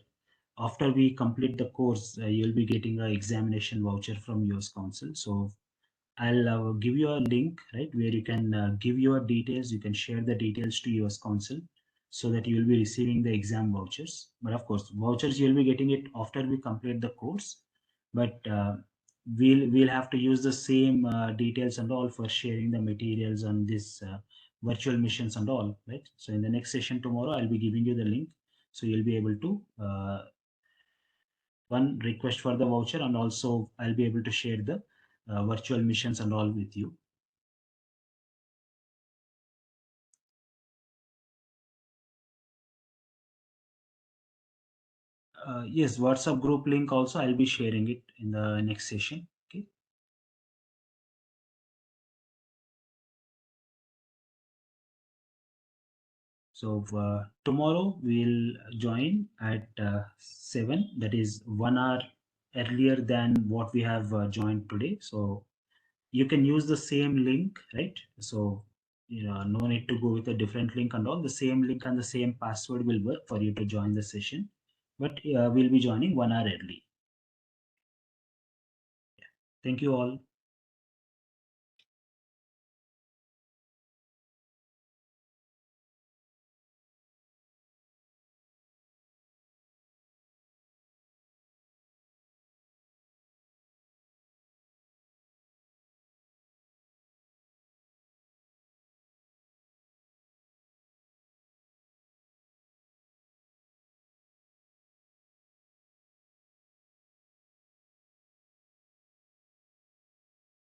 after we complete the course, you'll be getting an examination voucher from US Council. So I'll give you a link, right, where you can give your details. You can share the details to US Council so that you will be receiving the exam vouchers. But of course, vouchers you'll be getting it after we complete the course. But we'll have to use the same details and all for sharing the materials on this virtual missions and all, right? So in the next session tomorrow, I'll be giving you the link, so you'll be able to one request for the voucher, and also I'll be able to share the virtual missions and all with you. Yes, WhatsApp group link also I'll be sharing it in the next session. Okay. So tomorrow we'll join at 7. That is 1 hour earlier than what we have joined today. So you can use the same link, right? So no need to go with a different link and all. The same link and the same password will work for you to join the session. But we'll be joining 1 hour early. Thank you all.